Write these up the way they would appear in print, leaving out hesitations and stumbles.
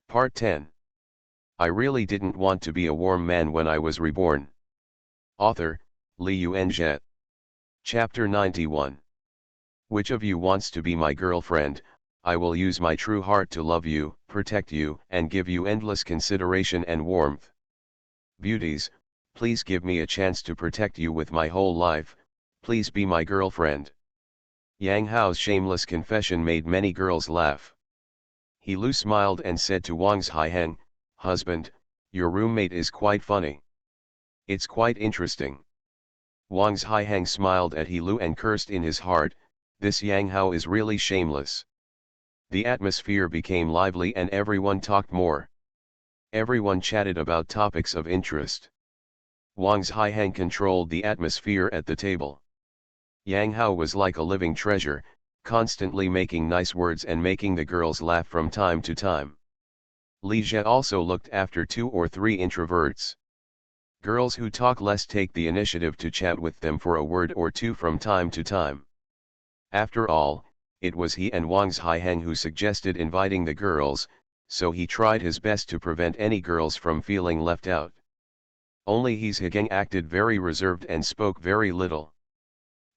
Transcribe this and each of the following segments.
Part 10. I really didn't want to be a warm man when I was reborn. Author, Li Yuanzhe. Chapter 91. Which of you wants to be my girlfriend? I will use my true heart to love you, protect you, and give you endless consideration and warmth. Beauties, please give me a chance to protect you with my whole life, please be my girlfriend. Yang Hao's shameless confession made many girls laugh. He Lu smiled and said to Wang's Haiheng, "Husband, your roommate is quite funny. It's quite interesting." Wang's Haiheng smiled at He Lu and cursed in his heart, "This Yang Hao is really shameless." The atmosphere became lively and everyone talked more. Everyone chatted about topics of interest. Wang's Haiheng controlled the atmosphere at the table. Yang Hao was like a living treasure, constantly making nice words and making the girls laugh from time to time. Li Jie also looked after 2 or 3 introverts. Girls who talk less take the initiative to chat with them for a word or two from time to time. After all, it was he and Wang's Haiheng who suggested inviting the girls, so he tried his best to prevent any girls from feeling left out. Only his Hegeng acted very reserved and spoke very little.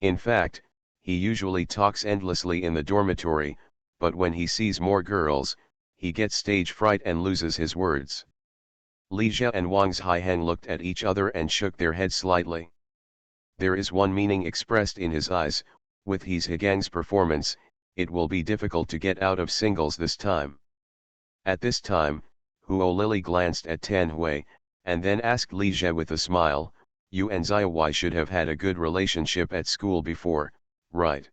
In fact, he usually talks endlessly in the dormitory, but when he sees more girls, he gets stage fright and loses his words. Li Jie and Wang's Haiheng looked at each other and shook their heads slightly. There is one meaning expressed in his eyes: with his Hegeng's performance, it will be difficult to get out of singles this time. At this time, Huo Lily glanced at Tan Hui, and then asked Li Jie with a smile, "You and Ziawei should have had a good relationship at school before, right?"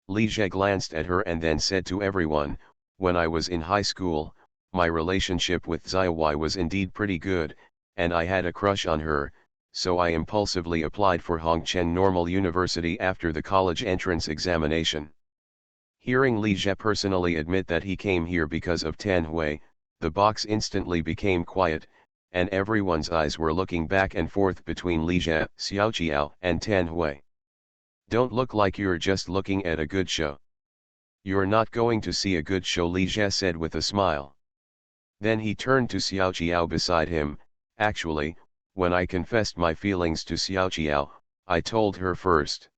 Li Jie glanced at her and then said to everyone, "When I was in high school, my relationship with Ziawei was indeed pretty good, and I had a crush on her, so I impulsively applied for Hongcheng Normal University after the college entrance examination." Hearing Li Jie personally admit that he came here because of Tan Hui, the box instantly became quiet, and everyone's eyes were looking back and forth between Li Jie, Xiaoqiao, and Tan Hui. "Don't look like you're just looking at a good show." "You're not going to see a good show," Li Jie said with a smile. Then he turned to Xiaoqiao beside him. "Actually, when I confessed my feelings to Xiaoqiao, I told her first."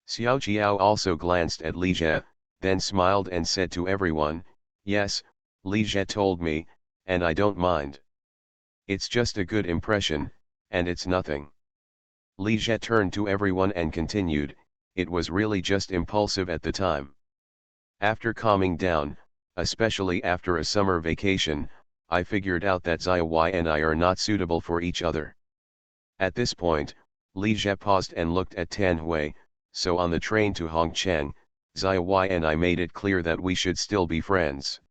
Xiaoqiao also glanced at Li Jie, then smiled and said to everyone, "Yes, Li Jie told me, and I don't mind. It's just a good impression, and it's nothing." Li Jie turned to everyone and continued, "It was really just impulsive at the time. After calming down, especially after a summer vacation, I figured out that Ziawei and I are not suitable for each other." At this point, Li Jie paused and looked at Tan Hui, "So on the train to Hongcheng, Ziawei and I made it clear that we should still be friends."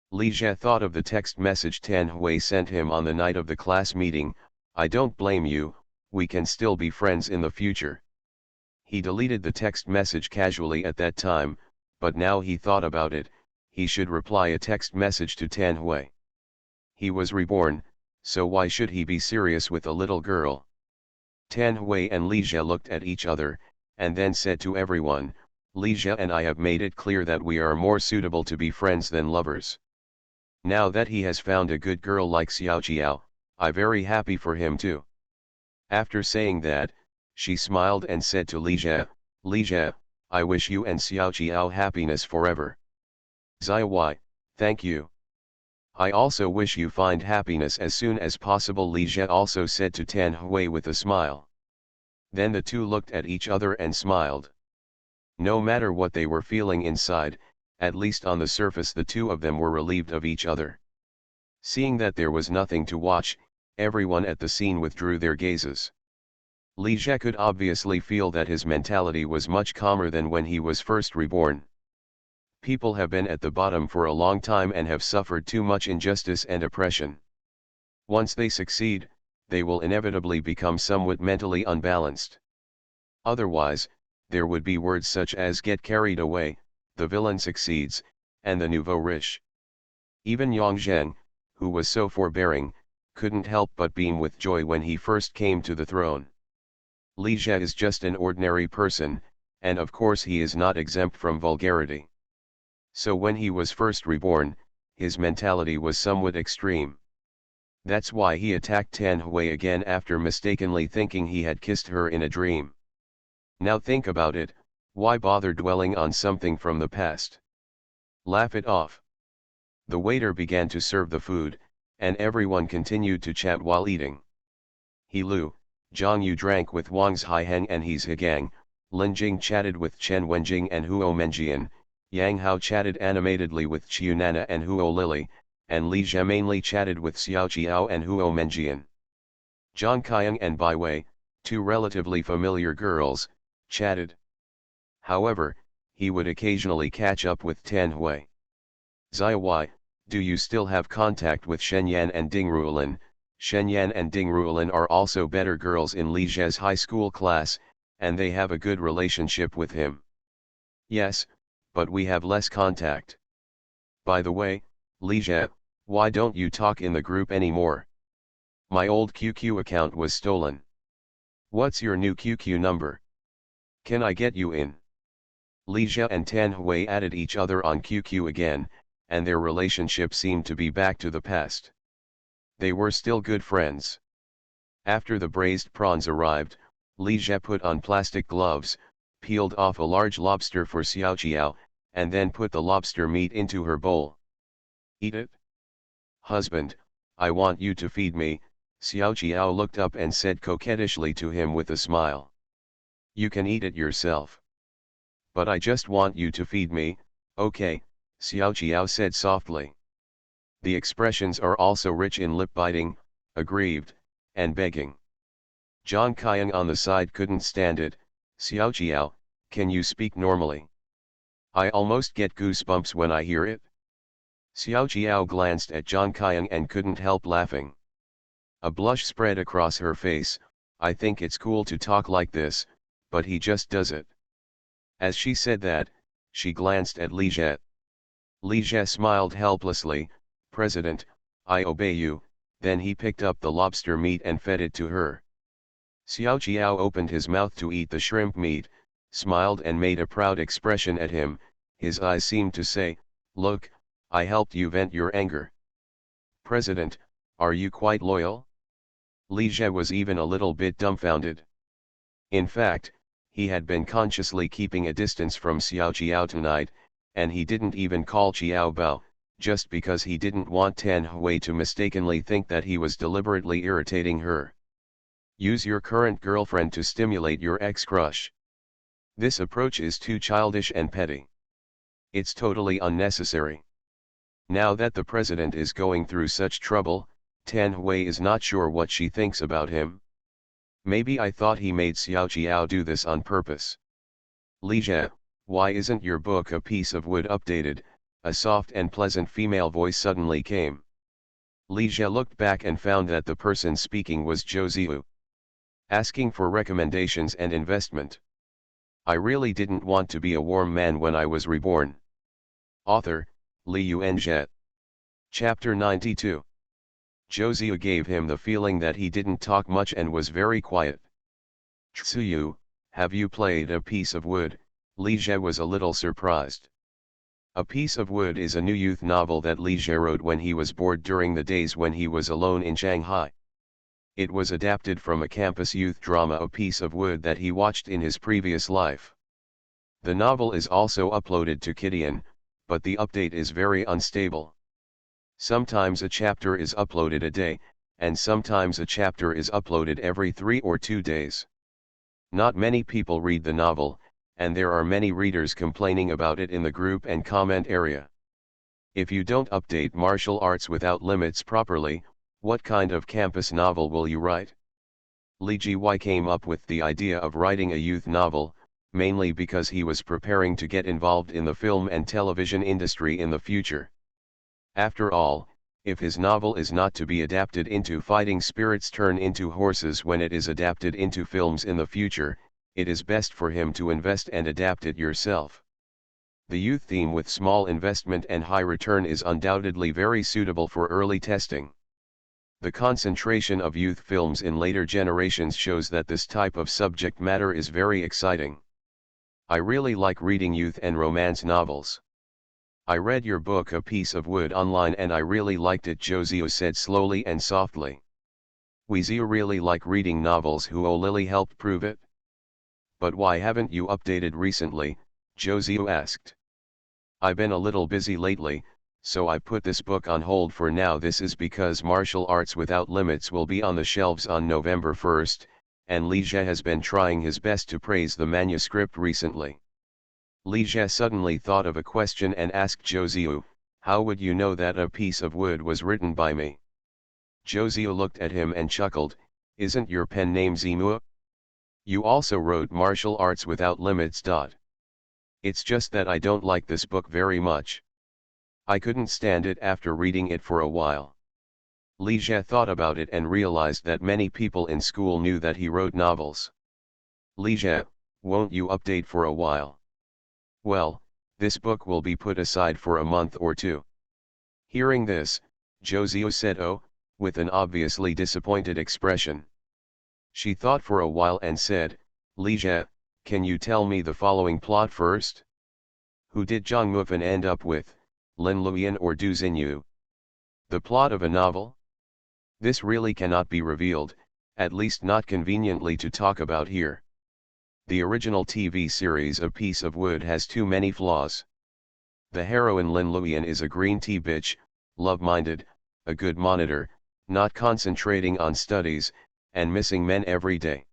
Li Jie thought of the text message Tan Hui sent him on the night of the class meeting, "I don't blame you, we can still be friends in the future." He deleted the text message casually at that time, but now he thought about it, he should reply a text message to Tan Hui. He was reborn, so why should he be serious with a little girl? Tan Hui and Li Jie looked at each other, and then said to everyone, "Li Jie and I have made it clear that we are more suitable to be friends than lovers. Now that he has found a good girl like Xiaoqiao, I'm very happy for him too." After saying that, she smiled and said to Li Jie, "Li Jie, I wish you and Xiaoqiao happiness forever." "Ziawei, thank you. I also wish you find happiness as soon as possible," Li Jie also said to Tan Hui with a smile. Then the two looked at each other and smiled. No matter what they were feeling inside, at least on the surface the two of them were relieved of each other. Seeing that there was nothing to watch, everyone at the scene withdrew their gazes. Li Jie could obviously feel that his mentality was much calmer than when he was first reborn. People have been at the bottom for a long time and have suffered too much injustice and oppression. Once they succeed, they will inevitably become somewhat mentally unbalanced. Otherwise, there would be words such as "get carried away," "the villain succeeds," and the nouveau riche. Even Yang Zheng, who was so forbearing, couldn't help but beam with joy when he first came to the throne. Li Jie is just an ordinary person, and of course he is not exempt from vulgarity. So when he was first reborn, his mentality was somewhat extreme. That's why he attacked Tan Hui again after mistakenly thinking he had kissed her in a dream. Now think about it, why bother dwelling on something from the past? Laugh it off. The waiter began to serve the food, and everyone continued to chat while eating. He Lu, Zhang Yu drank with Wang's Haiheng and He's Higang, Lin Jing chatted with Chen Wenjing and Huo Menjian, Yang Hao chatted animatedly with Chiunana and Huo Lily, and Li Jie mainly chatted with Xiao Jiao and Huo Menjian. Zhang Kaiang and Bai Wei, two relatively familiar girls, chatted. However, he would occasionally catch up with Tan Hui. Zia Wai, do you still have contact with Shen Yan and Ding Ruolin? Shen Yan and Ding Ruolin are also better girls in Li Jie's high school class, and they have a good relationship with him. Yes, but we have less contact. By the way, Li Jie, why don't you talk in the group anymore? My old QQ account was stolen. What's your new QQ number? Can I get you in? Li Jie and Tan Hui added each other on QQ again, and their relationship seemed to be back to the past. They were still good friends. After the braised prawns arrived, Li Jie put on plastic gloves, peeled off a large lobster for Xiao Jiao, and then put the lobster meat into her bowl. Eat it? Husband, I want you to feed me, Xiao Jiao looked up and said coquettishly to him with a smile. You can eat it yourself. But I just want you to feed me, okay, Xiao Jiao said softly. The expressions are also rich in lip-biting, aggrieved, and begging. Zhang Kaiang on the side couldn't stand it. Xiao Jiao, can you speak normally? I almost get goosebumps when I hear it. Xiao Jiao glanced at Zhang Kaiang and couldn't help laughing. A blush spread across her face. I think it's cool to talk like this, but he just does it. As she said that, she glanced at Li Jie. Li Jie smiled helplessly. President, I obey you. Then he picked up the lobster meat and fed it to her. Xiao Jiao opened his mouth to eat the shrimp meat, smiled and made a proud expression at him. His eyes seemed to say, look, I helped you vent your anger. President, are you quite loyal? Li Jie was even a little bit dumbfounded. In fact, he had been consciously keeping a distance from Xiao Jiao tonight, and he didn't even call Xiao Bao, just because he didn't want Tan Hui to mistakenly think that he was deliberately irritating her. Use your current girlfriend to stimulate your ex-crush. This approach is too childish and petty. It's totally unnecessary. Now that the president is going through such trouble, Tan Hui is not sure what she thinks about him. Maybe I thought he made Xiao Jiao do this on purpose. Li Jie, why isn't your book A Piece of Wood updated? A soft and pleasant female voice suddenly came. Li Jie looked back and found that the person speaking was Zhou Ziyu. Asking for recommendations and investment. I really didn't want to be a warm man when I was reborn. Author, Li Yuanzhe. Chapter 92. Zhou Ziyu gave him the feeling that he didn't talk much and was very quiet. Tsuyu, have you played A Piece of Wood? Li Jie was a little surprised. A Piece of Wood is a new youth novel that Li Jie wrote when he was bored during the days when he was alone in Shanghai. It was adapted from a campus youth drama A Piece of Wood that he watched in his previous life. The novel is also uploaded to Kidian, but the update is very unstable. Sometimes a chapter is uploaded a day, and sometimes a chapter is uploaded every 3 or 2 days. Not many people read the novel, and there are many readers complaining about it in the group and comment area. If you don't update martial arts without limits properly, what kind of campus novel will you write? Li Jiwei came up with the idea of writing a youth novel, mainly because he was preparing to get involved in the film and television industry in the future. After all, if his novel is not to be adapted into fighting spirits turn into horses when it is adapted into films in the future, it is best for him to invest and adapt it yourself. The youth theme with small investment and high return is undoubtedly very suitable for early testing. The concentration of youth films in later generations shows that this type of subject matter is very exciting. I really like reading youth and romance novels. I read your book A Piece of Wood online and I really liked it, Josio said slowly and softly. We really like reading novels. Who Lily helped prove it? But why haven't you updated recently? Josio asked. I've been a little busy lately, so I put this book on hold for now. This is because Martial Arts Without Limits will be on the shelves on November 1st, and Li Jie has been trying his best to praise the manuscript recently. Li Jie suddenly thought of a question and asked Josio, how would you know that A Piece of Wood was written by me? Josio looked at him and chuckled, isn't your pen name Zimu? You also wrote Martial Arts Without Limits. It's just that I don't like this book very much. I couldn't stand it after reading it for a while. Li Jie thought about it and realized that many people in school knew that he wrote novels. Li Jie, won't you update for a while? Well, this book will be put aside for a month or two. Hearing this, Josio said oh, with an obviously disappointed expression. She thought for a while and said, Li Jie, can you tell me the following plot first? Who did Zhang Mufan end up with, Lin Luyan or Du Xinyu? The plot of a novel? This really cannot be revealed, at least not conveniently to talk about here. The original TV series A Piece of Wood has too many flaws. The heroine Lin Luyan is a green tea bitch, love-minded, a good monitor, not concentrating on studies, and missing men every day.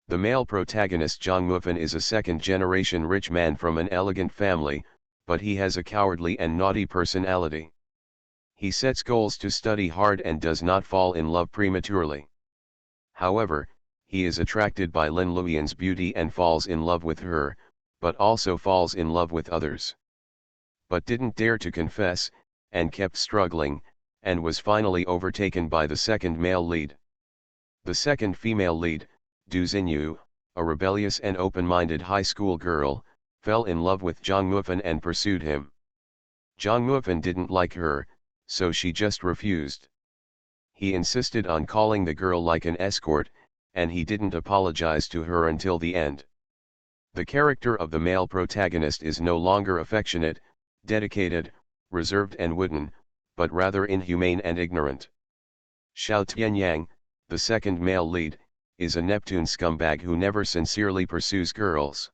The male protagonist Zhang Mufan is a second-generation rich man from an elegant family, but he has a cowardly and naughty personality. He sets goals to study hard and does not fall in love prematurely. However, he is attracted by Lin Luyan's beauty and falls in love with her, but also falls in love with others. But didn't dare to confess, and kept struggling, and was finally overtaken by the second male lead. The second female lead, Du Xinyu, a rebellious and open-minded high school girl, fell in love with Zhang Mufan and pursued him. Zhang Mufan didn't like her, so she just refused. He insisted on calling the girl like an escort, and he didn't apologize to her until the end. The character of the male protagonist is no longer affectionate, dedicated, reserved and wooden, but rather inhumane and ignorant. Xiao Tianyang, the second male lead, is a Neptune scumbag who never sincerely pursues girls.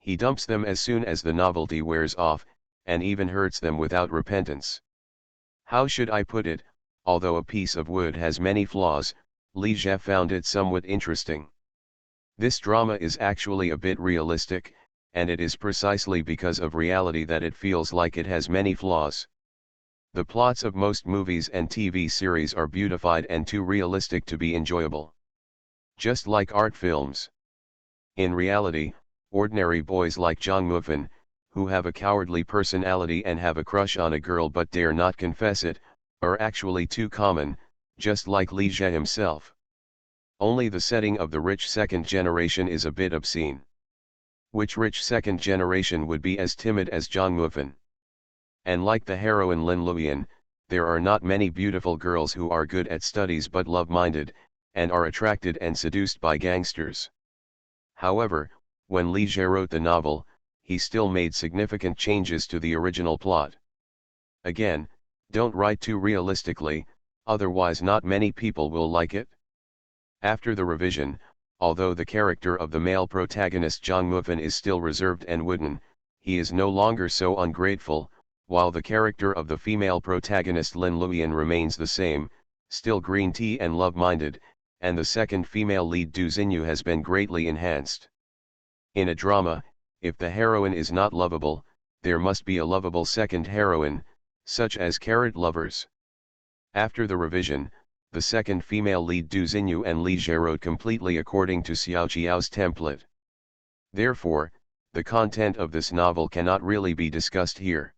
He dumps them as soon as the novelty wears off, and even hurts them without repentance. How should I put it? Although A Piece of Wood has many flaws, Li Jie found it somewhat interesting. This drama is actually a bit realistic, and it is precisely because of reality that it feels like it has many flaws. The plots of most movies and TV series are beautified and too realistic to be enjoyable. Just like art films. In reality, ordinary boys like Zhang Mufan, who have a cowardly personality and have a crush on a girl but dare not confess it, are actually too common, just like Li Jie himself. Only the setting of the rich second generation is a bit obscene. Which rich second generation would be as timid as Zhang Mufan? And like the heroine Lin Luyan, there are not many beautiful girls who are good at studies but love-minded, and are attracted and seduced by gangsters. However, when Li Jie wrote the novel, he still made significant changes to the original plot. Again, don't write too realistically, otherwise not many people will like it. After the revision, although the character of the male protagonist Zhang Mufan is still reserved and wooden, he is no longer so ungrateful, while the character of the female protagonist Lin Luyan remains the same, still green tea and love-minded, and the second female lead Du Xinyu has been greatly enhanced. In a drama, if the heroine is not lovable, there must be a lovable second heroine, such as Carrot Lovers. After the revision, the second female lead Du Xinyu and Li Jie wrote completely according to Xiao Qiao's template. Therefore, the content of this novel cannot really be discussed here.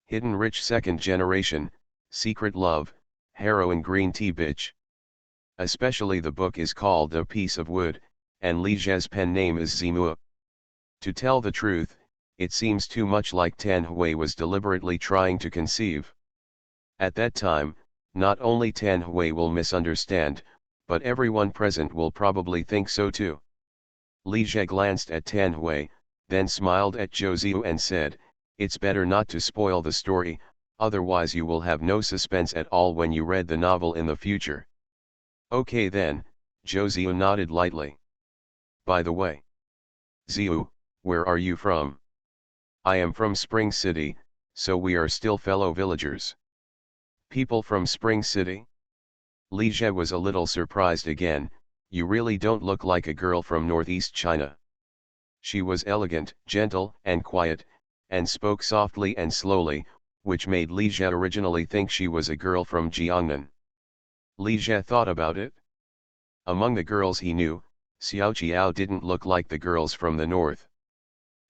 Hidden rich second generation, secret love, heroine green tea bitch. Especially the book is called A Piece of Wood, and Li Jie's pen name is Zimu. To tell the truth, it seems too much like Tan Hui was deliberately trying to conceive. At that time, not only Tan Hui will misunderstand, but everyone present will probably think so too. Li Jie glanced at Tan Hui, then smiled at Zhou Ziyu and said, It's better not to spoil the story, otherwise you will have no suspense at all when you read the novel in the future. Okay then, Josiah nodded lightly. By the way, Ziu, where are you from? I am from Spring City, so we are still fellow villagers. People from Spring City? Li Jie was a little surprised again. You really don't look like a girl from Northeast China. She was elegant, gentle, and quiet, and spoke softly and slowly, which made Li Jie originally think she was a girl from Jiangnan. Li Jie thought about it. Among the girls he knew, Xiao Qiao didn't look like the girls from the north.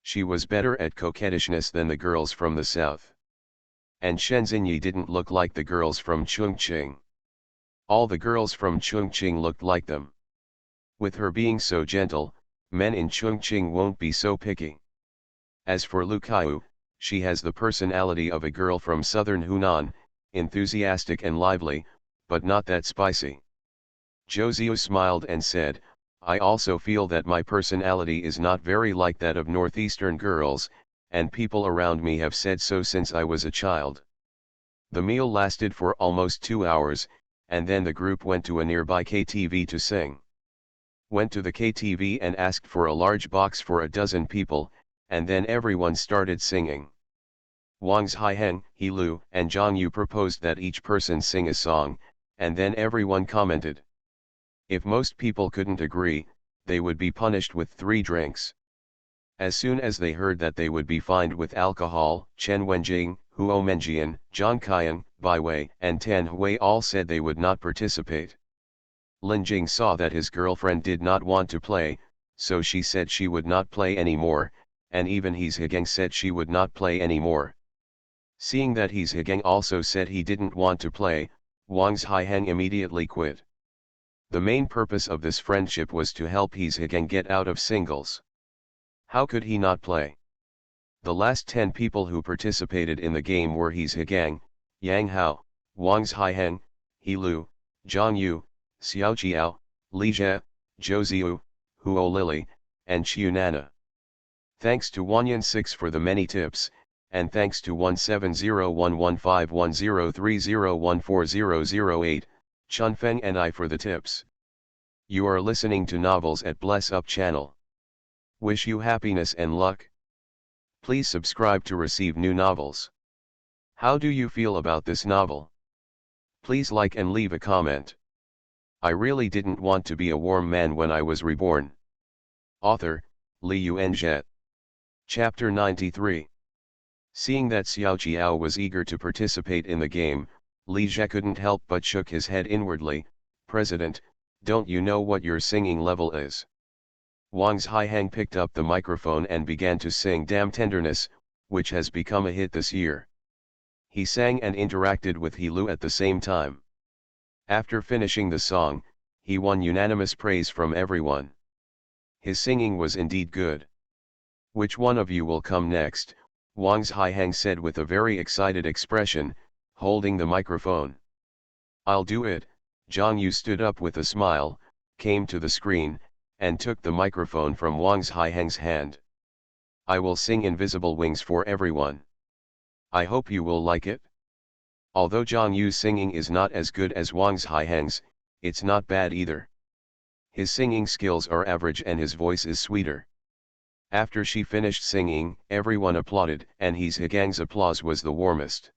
She was better at coquettishness than the girls from the south. And Shen Xinyi didn't look like the girls from Chongqing. All the girls from Chongqing looked like them. With her being so gentle, men in Chongqing won't be so picky. As for Lu Kaiyu, she has the personality of a girl from southern Hunan, enthusiastic and lively, but not that spicy. Josiah smiled and said, I also feel that my personality is not very like that of northeastern girls, and people around me have said so since I was a child. The meal lasted for almost 2 hours, and then the group went to a nearby KTV to sing. Went to the KTV and asked for a large box for a dozen people, and then everyone started singing. Wang Haiheng, He Lu, and Zhang Yu proposed that each person sing a song, and then everyone commented. If most people couldn't agree, they would be punished with 3 drinks. As soon as they heard that they would be fined with alcohol, Chen Wenjing, Huo Menjian, Zhang Kaiyan, Bai Wei, and Tan Hui all said they would not participate. Lin Jing saw that his girlfriend did not want to play, so she said she would not play anymore, and even He Zhigang said she would not play anymore. Seeing that He Zhigang also said he didn't want to play, Wang Haiheng immediately quit. The main purpose of this friendship was to help He Zhigang get out of singles. How could he not play? The last 10 people who participated in the game were He Zhigang, Yang Hao, Wang Haiheng, He Lu, Zhang Yu, Xiao Qiao, Li Jie, Zhou Ziyu, Huo Lili, and Qiu Nana. Thanks to Wanyan 6 for the many tips, and thanks to 1701151030140008, Chunfeng and I for the tips. You are listening to Novels at Bless Up channel. Wish you happiness and luck. Please subscribe to receive new novels. How do you feel about this novel? Please like and leave a comment. I really didn't want to be a warm man when I was reborn. Author, Li Yuanzhe. Chapter 93. Seeing that Xiao Qiao was eager to participate in the game, Li Jie couldn't help but shook his head inwardly. President, don't you know what your singing level is? Wang Haiheng picked up the microphone and began to sing Damn Tenderness, which has become a hit this year. He sang and interacted with He Lu at the same time. After finishing the song, he won unanimous praise from everyone. His singing was indeed good. Which one of you will come next? Wang Haiheng said with a very excited expression, holding the microphone. I'll do it. Zhang Yu stood up with a smile, came to the screen, and took the microphone from Wang Haiheng's hand. I will sing Invisible Wings for everyone. I hope you will like it. Although Zhang Yu's singing is not as good as Wang Haiheng's, it's not bad either. His singing skills are average and his voice is sweeter. After she finished singing, everyone applauded, and He Zhigang's applause was the warmest.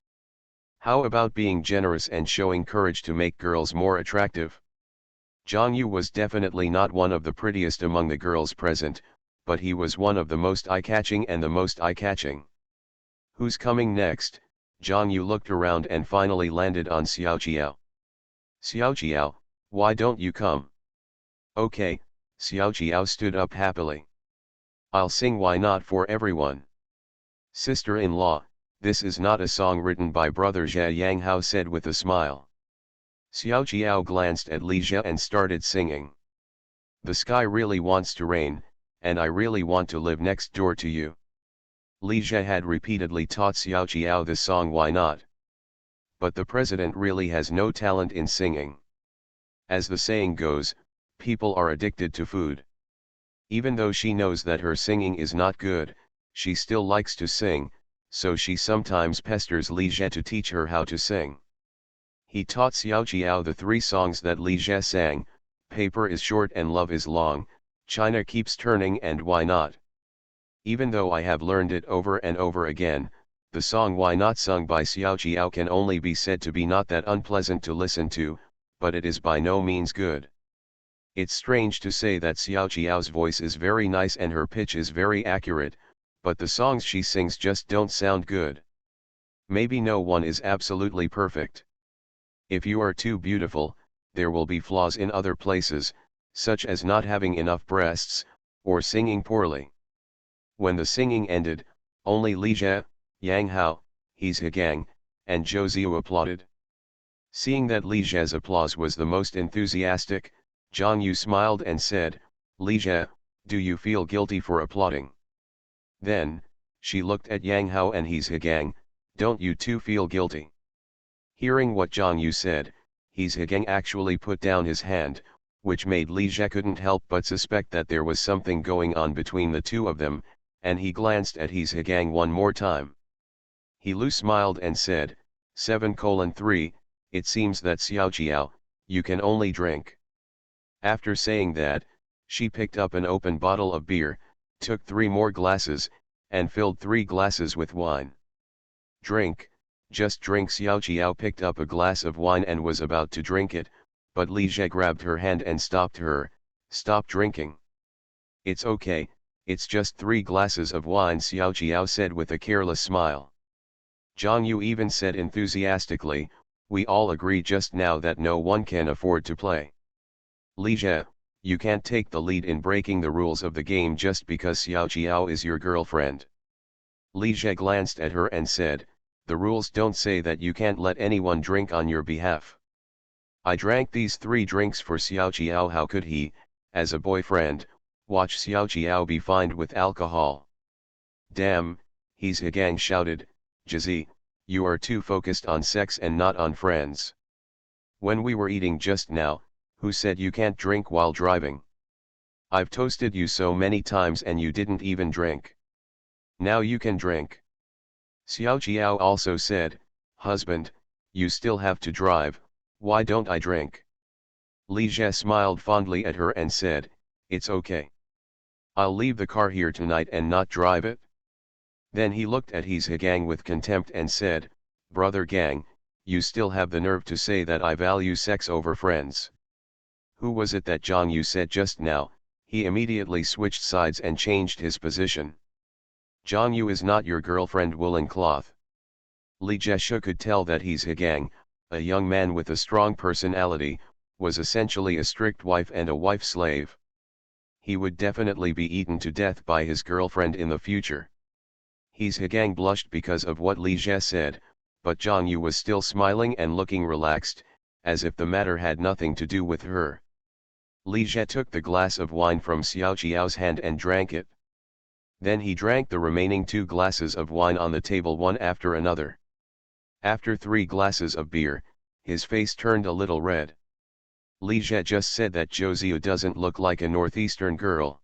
How about being generous and showing courage to make girls more attractive? Zhang Yu was definitely not one of the prettiest among the girls present, but he was one of the most eye-catching and the most eye-catching. Who's coming next? Zhang Yu looked around and finally landed on Xiao Qiao. Xiao Qiao, why don't you come? Okay, Xiao Qiao stood up happily. I'll sing Why Not for everyone. Sister-in-law, this is not a song written by brother Jia Yang Hao said with a smile. Xiao Qiao glanced at Li Jie and started singing. The sky really wants to rain, and I really want to live next door to you. Li Jie had repeatedly taught Xiao Qiao the song Why Not. But the president really has no talent in singing. As the saying goes, people are addicted to food. Even though she knows that her singing is not good, she still likes to sing, so she sometimes pesters Li Jie to teach her how to sing. He taught Xiao Jiao the 3 songs that Li Jie sang: Paper is short and love is long, China keeps turning and why not. Even though I have learned it over and over again, the song Why Not sung by Xiao Jiao can only be said to be not that unpleasant to listen to, but it is by no means good. It's strange to say that Xiao Jiao's voice is very nice and her pitch is very accurate, but the songs she sings just don't sound good. Maybe no one is absolutely perfect. If you are too beautiful, there will be flaws in other places, such as not having enough breasts, or singing poorly. When the singing ended, only Li Jie, Yang Hao, He's Hegang, and Zhou Ziyu applauded. Seeing that Li Jie's applause was the most enthusiastic, Zhang Yu smiled and said, Li Jie, do you feel guilty for applauding? Then, she looked at Yang Hao and He's Hegang, don't you too feel guilty? Hearing what Zhang Yu said, He's Hegang actually put down his hand, which made Li Jie couldn't help but suspect that there was something going on between the two of them, and he glanced at He's Hegang one more time. He Lu smiled and said, 7:3, it seems that Xiao Jiao, you can only drink. After saying that, she picked up an open bottle of beer, took 3 more glasses, and filled 3 glasses with wine. Drink, just drink. Xiao Jiao picked up a glass of wine and was about to drink it, but Li Jie grabbed her hand and stopped her. Stop drinking. It's okay, it's just 3 glasses of wine, Xiao Jiao said with a careless smile. Zhang Yu even said enthusiastically, we all agree just now that no one can afford to play. Li Jie, you can't take the lead in breaking the rules of the game just because Xiao Jiao is your girlfriend. Li Jie glanced at her and said, the rules don't say that you can't let anyone drink on your behalf. I drank these 3 drinks for Xiao Jiao. How could he, as a boyfriend, watch Xiao Jiao be fined with alcohol? Damn, He's Hegang shouted, Jizi, you are too focused on sex and not on friends. When we were eating just now, who said you can't drink while driving? I've toasted you so many times and you didn't even drink. Now you can drink. Xiao Jiao also said, husband, you still have to drive, why don't I drink? Li Jie smiled fondly at her and said, it's okay. I'll leave the car here tonight and not drive it. Then he looked at He's Hegang with contempt and said, brother Gang, you still have the nerve to say that I value sex over friends. Who was it that Zhang Yu said just now? He immediately switched sides and changed his position. Zhang Yu is not your girlfriend, woolen cloth. Li Jie could tell that He's Hegang, a young man with a strong personality, was essentially a strict wife and a wife slave. He would definitely be eaten to death by his girlfriend in the future. He's Hegang blushed because of what Li Jie said, but Zhang Yu was still smiling and looking relaxed, as if the matter had nothing to do with her. Li Jie took the glass of wine from Xiao Jiao's hand and drank it. Then he drank the remaining 2 glasses of wine on the table one after another. After 3 glasses of beer, his face turned a little red. Li Jie just said that Zhou Ziyu doesn't look like a northeastern girl.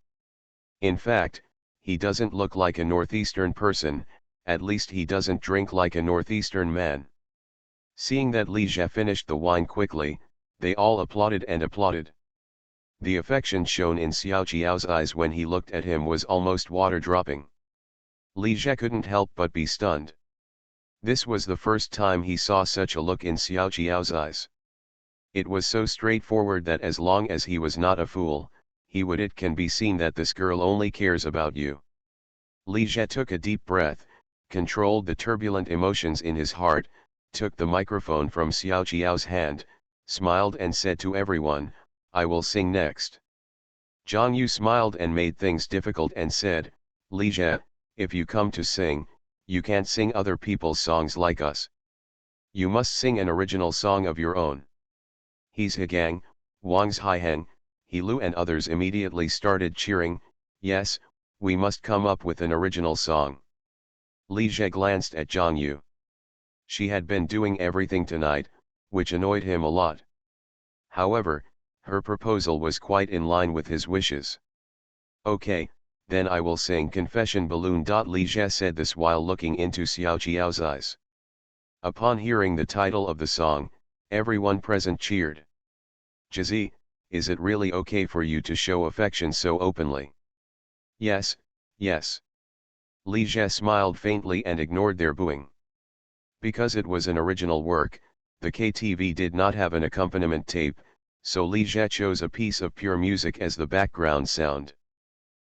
In fact, he doesn't look like a northeastern person, at least he doesn't drink like a northeastern man. Seeing that Li Jie finished the wine quickly, they all applauded and applauded. The affection shown in Xiao Jiao's eyes when he looked at him was almost water-dropping. Li Jie couldn't help but be stunned. This was the first time he saw such a look in Xiao Jiao's eyes. It was so straightforward that as long as he was not a fool, it can be seen that this girl only cares about you. Li Jie took a deep breath, controlled the turbulent emotions in his heart, took the microphone from Xiao Jiao's hand, smiled and said to everyone, I will sing next. Zhang Yu smiled and made things difficult and said, Li Jie, if you come to sing, you can't sing other people's songs like us. You must sing an original song of your own. He's Hegang, Wang's Haiheng, He Lu and others immediately started cheering, yes, we must come up with an original song. Li Jie glanced at Zhang Yu. She had been doing everything tonight, which annoyed him a lot. However, her proposal was quite in line with his wishes. Okay, then I will sing Confession Balloon. Li Jie said this while looking into Xiao Jiao's eyes. Upon hearing the title of the song, everyone present cheered. Jizi, is it really okay for you to show affection so openly? Yes, yes. Li Jie smiled faintly and ignored their booing. Because it was an original work, the KTV did not have an accompaniment tape, so Li Jie chose a piece of pure music as the background sound.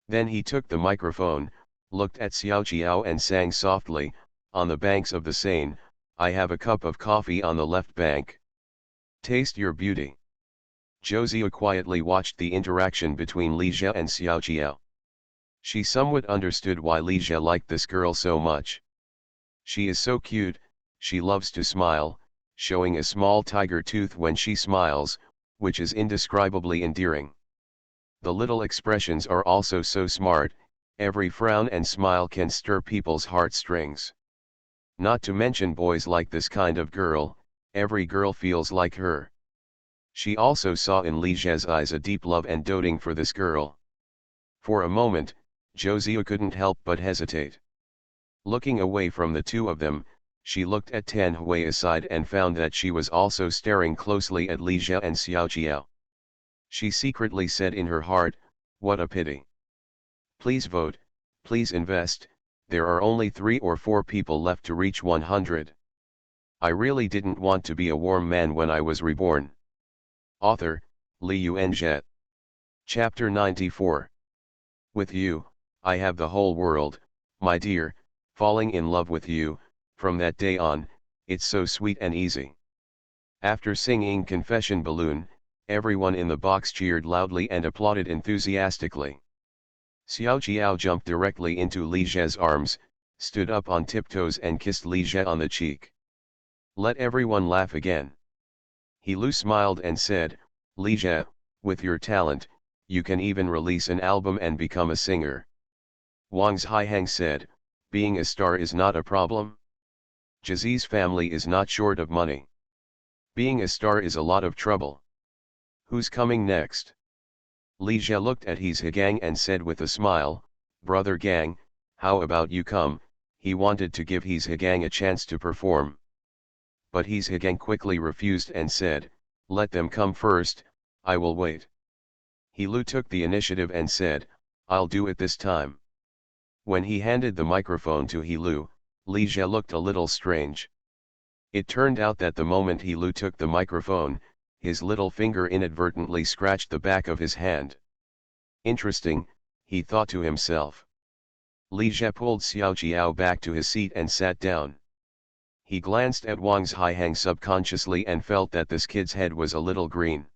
Then he took the microphone, looked at Xiao Jiao and sang softly, "On the banks of the Seine, I have a cup of coffee on the left bank. Taste your beauty." Zhou Ziyu quietly watched the interaction between Li Jie and Xiao Jiao. She somewhat understood why Li Jie liked this girl so much. She is so cute, she loves to smile, showing a small tiger tooth when she smiles, which is indescribably endearing. The little expressions are also so smart, every frown and smile can stir people's heartstrings. Not to mention boys like this kind of girl, every girl feels like her. She also saw in Li Jie's eyes a deep love and doting for this girl. For a moment, Zhou Ziyu couldn't help but hesitate. Looking away from the two of them, she looked at Tan Hui aside and found that she was also staring closely at Li Jie and Xiao Jiao. She secretly said in her heart, "What a pity. Please vote, please invest, there are only 3 or 4 people left to reach 100. I really didn't want to be a warm man when I was reborn." Author, Li Yuanzhe. Chapter 94. With you, I have the whole world, my dear, falling in love with you, from that day on, it's so sweet and easy. After singing Confession Balloon, everyone in the box cheered loudly and applauded enthusiastically. Xiao Jiao jumped directly into Li Jie's arms, stood up on tiptoes and kissed Li Jie on the cheek. Let everyone laugh again. He Lu smiled and said, "Li Jie, with your talent, you can even release an album and become a singer." Wang's Haihang said, "Being a star is not a problem. Jizi's family is not short of money. Being a star is a lot of trouble. Who's coming next?" Li Jie looked at his Hegang and said with a smile, "Brother Gang, how about you come?" He wanted to give his Hegang a chance to perform. But his Hegang quickly refused and said, "Let them come first, I will wait." He Lu took the initiative and said, "I'll do it this time." When he handed the microphone to He Lu, Li Jie looked a little strange. It turned out that the moment He Lu took the microphone, his little finger inadvertently scratched the back of his hand. Interesting, he thought to himself. Li Jie pulled Xiao Jiao back to his seat and sat down. He glanced at Wang's Haihang subconsciously and felt that this kid's head was a little green.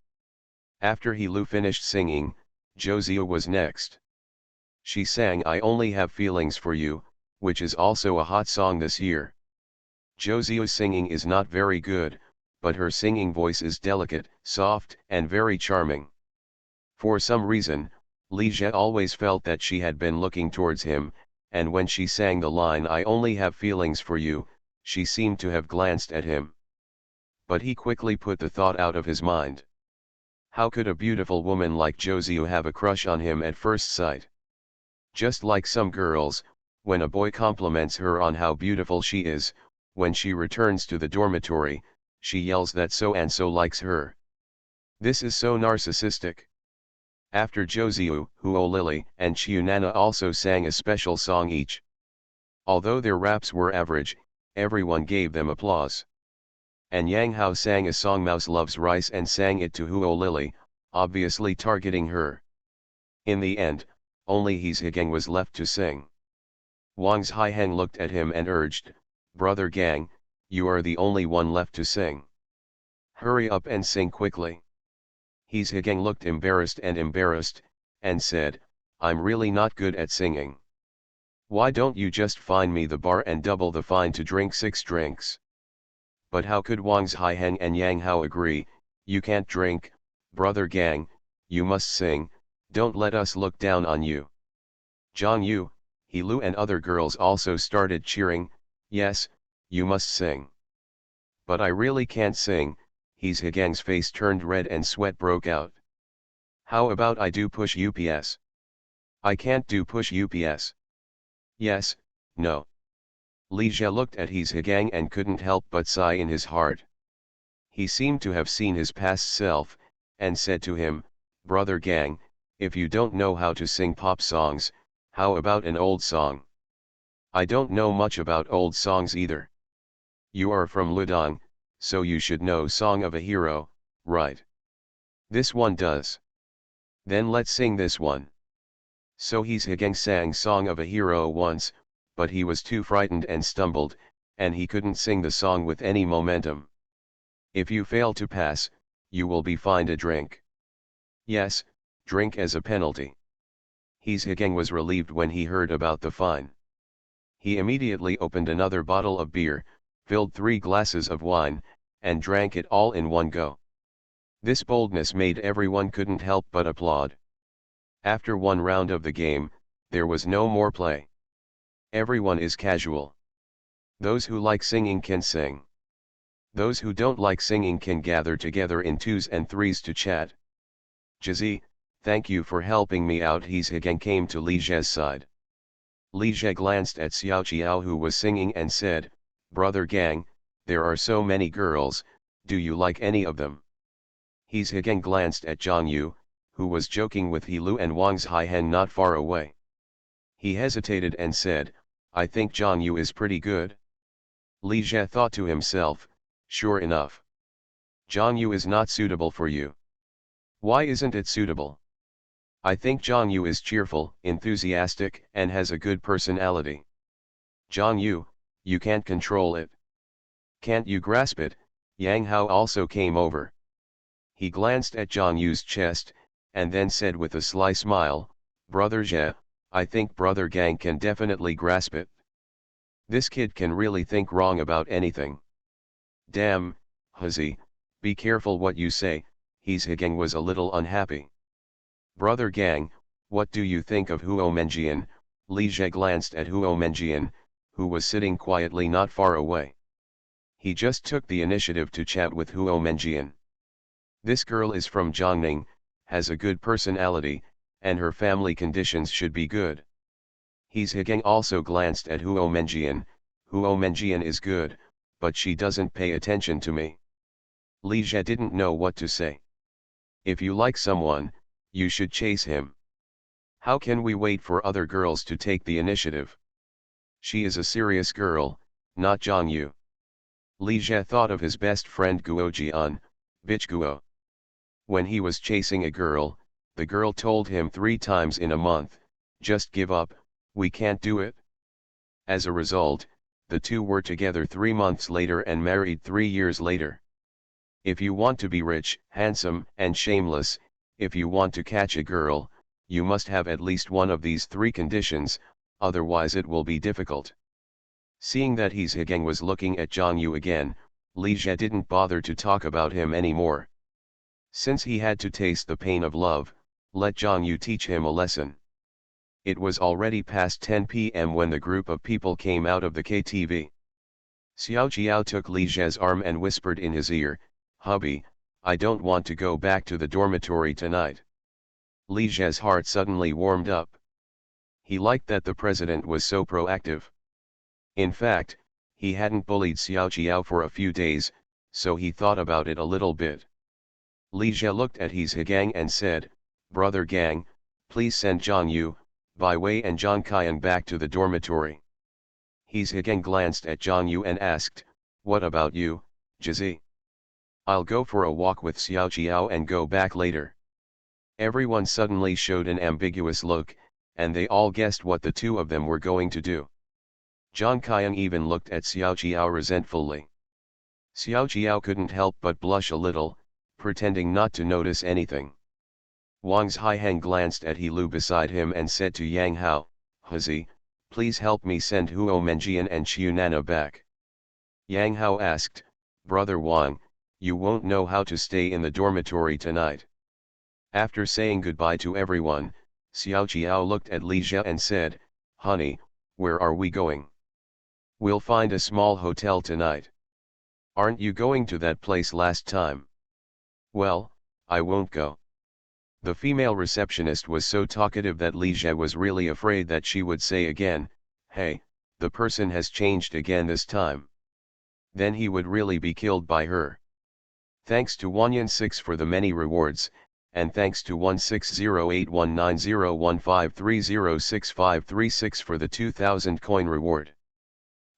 After He Lu finished singing, Zhou Ziyu was next. She sang "I Only Have Feelings for You," which is also a hot song this year. Zhou Ziyu's singing is not very good, but her singing voice is delicate, soft, and very charming. For some reason, Li Jie always felt that she had been looking towards him, and when she sang the line "I only have feelings for you," she seemed to have glanced at him. But he quickly put the thought out of his mind. How could a beautiful woman like Zhou Ziyu have a crush on him at first sight? Just like some girls, when a boy compliments her on how beautiful she is, when she returns to the dormitory, she yells that so and so likes her. This is so narcissistic. After Zhou Ziyu, Huo Lily and Qiu Nana also sang a special song each. Although their raps were average, everyone gave them applause. And Yang Hao sang a song "Mouse Loves Rice" and sang it to Huo Lily, obviously targeting her. In the end, only his Hegang was left to sing. Wang's Haihang looked at him and urged, "Brother Gang, you are the only one left to sing. Hurry up and sing quickly." His Hegang looked embarrassed, and said, "I'm really not good at singing. Why don't you just find me the bar and double the fine to drink 6 drinks? But how could Wang's Haihang and Yang Hao agree? "You can't drink, Brother Gang, you must sing, don't let us look down on you." Zhang Yu, He Lu and other girls also started cheering, "Yes, you must sing." "But I really can't sing." His Hegang's face turned red and sweat broke out. "How about I do push ups? I can't do push UPS. Yes, no. Li Jie looked at his Higang and couldn't help but sigh in his heart. He seemed to have seen his past self, and said to him, "Brother Gang, if you don't know how to sing pop songs, how about an old song?" "I don't know much about old songs either." "You are from Ludong, so you should know Song of a Hero, right?" "This one does." "Then let's sing this one." So his Higang sang Song of a Hero once, but he was too frightened and stumbled, and he couldn't sing the song with any momentum. "If you fail to pass, you will be fined a drink." "Yes, drink as a penalty." His Higang was relieved when he heard about the fine. He immediately opened another bottle of beer, filled 3 glasses of wine, and drank it all in one go. This boldness made everyone couldn't help but applaud. After one round of the game, there was no more play. Everyone is casual. Those who like singing can sing. Those who don't like singing can gather together in 2s and 3s to chat. "Jizi, thank you for helping me out." His Higang came to Li Jie's side. Li Jie glanced at Xiao Qiao who was singing and said, "Brother Gang, there are so many girls, do you like any of them?" His Higang glanced at Zhang Yu, who was joking with He Lu and Wang's Haihen not far away. He hesitated and said, "I think Zhang Yu is pretty good." Li Jie thought to himself, "Sure enough. Zhang Yu is not suitable for you." "Why isn't it suitable?" "I think Zhang Yu is cheerful, enthusiastic, and has a good personality." "Zhang Yu, you can't control it. Can't you grasp it?" Yang Hao also came over. He glanced at Zhang Yu's chest, and then said with a sly smile, "Brother Jie, I think Brother Gang can definitely grasp it. This kid can really think wrong about anything." "Damn, Hazi, be careful what you say." His Higang was a little unhappy. "Brother Gang, what do you think of Huo Menjian?" Li Jie glanced at Huo Menjian, who was sitting quietly not far away. He just took the initiative to chat with Huo Menjian. "This girl is from Jiangning, has a good personality, and her family conditions should be good." His Higang also glanced at Huo Menjian. "Huo Menjian is good, but she doesn't pay attention to me." Li Jie didn't know what to say. "If you like someone, you should chase him. How can we wait for other girls to take the initiative? She is a serious girl, not Zhang Yu." Li Jie thought of his best friend Guo Jian, bitch Guo. When he was chasing a girl, the girl told him 3 times in a month, "Just give up, we can't do it." As a result, the two were together 3 months later and married 3 years later. If you want to be rich, handsome, and shameless, if you want to catch a girl, you must have at least one of these 3 conditions, otherwise it will be difficult. Seeing that his Higang was looking at Zhang Yu again, Li Jie didn't bother to talk about him anymore. Since he had to taste the pain of love, let Zhang Yu teach him a lesson. It was already past 10 p.m. when the group of people came out of the KTV. Xiao Qiao took Li Jie's arm and whispered in his ear, "Hubby, I don't want to go back to the dormitory tonight." Li Jie's heart suddenly warmed up. He liked that the president was so proactive. In fact, he hadn't bullied Xiao Qiao for a few days, so he thought about it a little bit. Li Jie looked at his Higang and said, "Brother Gang, please send Zhang Yu, Bai Wei and Zhang Qian back to the dormitory." His Higang glanced at Zhang Yu and asked, "What about you, Jizi?" "I'll go for a walk with Xiao Qiao and go back later." Everyone suddenly showed an ambiguous look, and they all guessed what the two of them were going to do. Zhang Qian even looked at Xiao Qiao resentfully. Xiao Qiao couldn't help but blush a little, pretending not to notice anything. Wang's Haiheng glanced at He Lu beside him and said to Yang Hao, "Hazi, please help me send Huo Menjian and Xiu Nana back." Yang Hao asked, "Brother Wang, you won't know how to stay in the dormitory tonight." After saying goodbye to everyone, Xiao Qiao looked at Li Jie and said, "Honey, where are we going?" "We'll find a small hotel tonight." "Aren't you going to that place last time?" "Well, I won't go." The female receptionist was so talkative that Li Jie was really afraid that she would say again, "Hey, the person has changed again this time." Then he would really be killed by her. Thanks to Wanyan6 for the many rewards, and thanks to 1608190153065536 for the 2000 coin reward.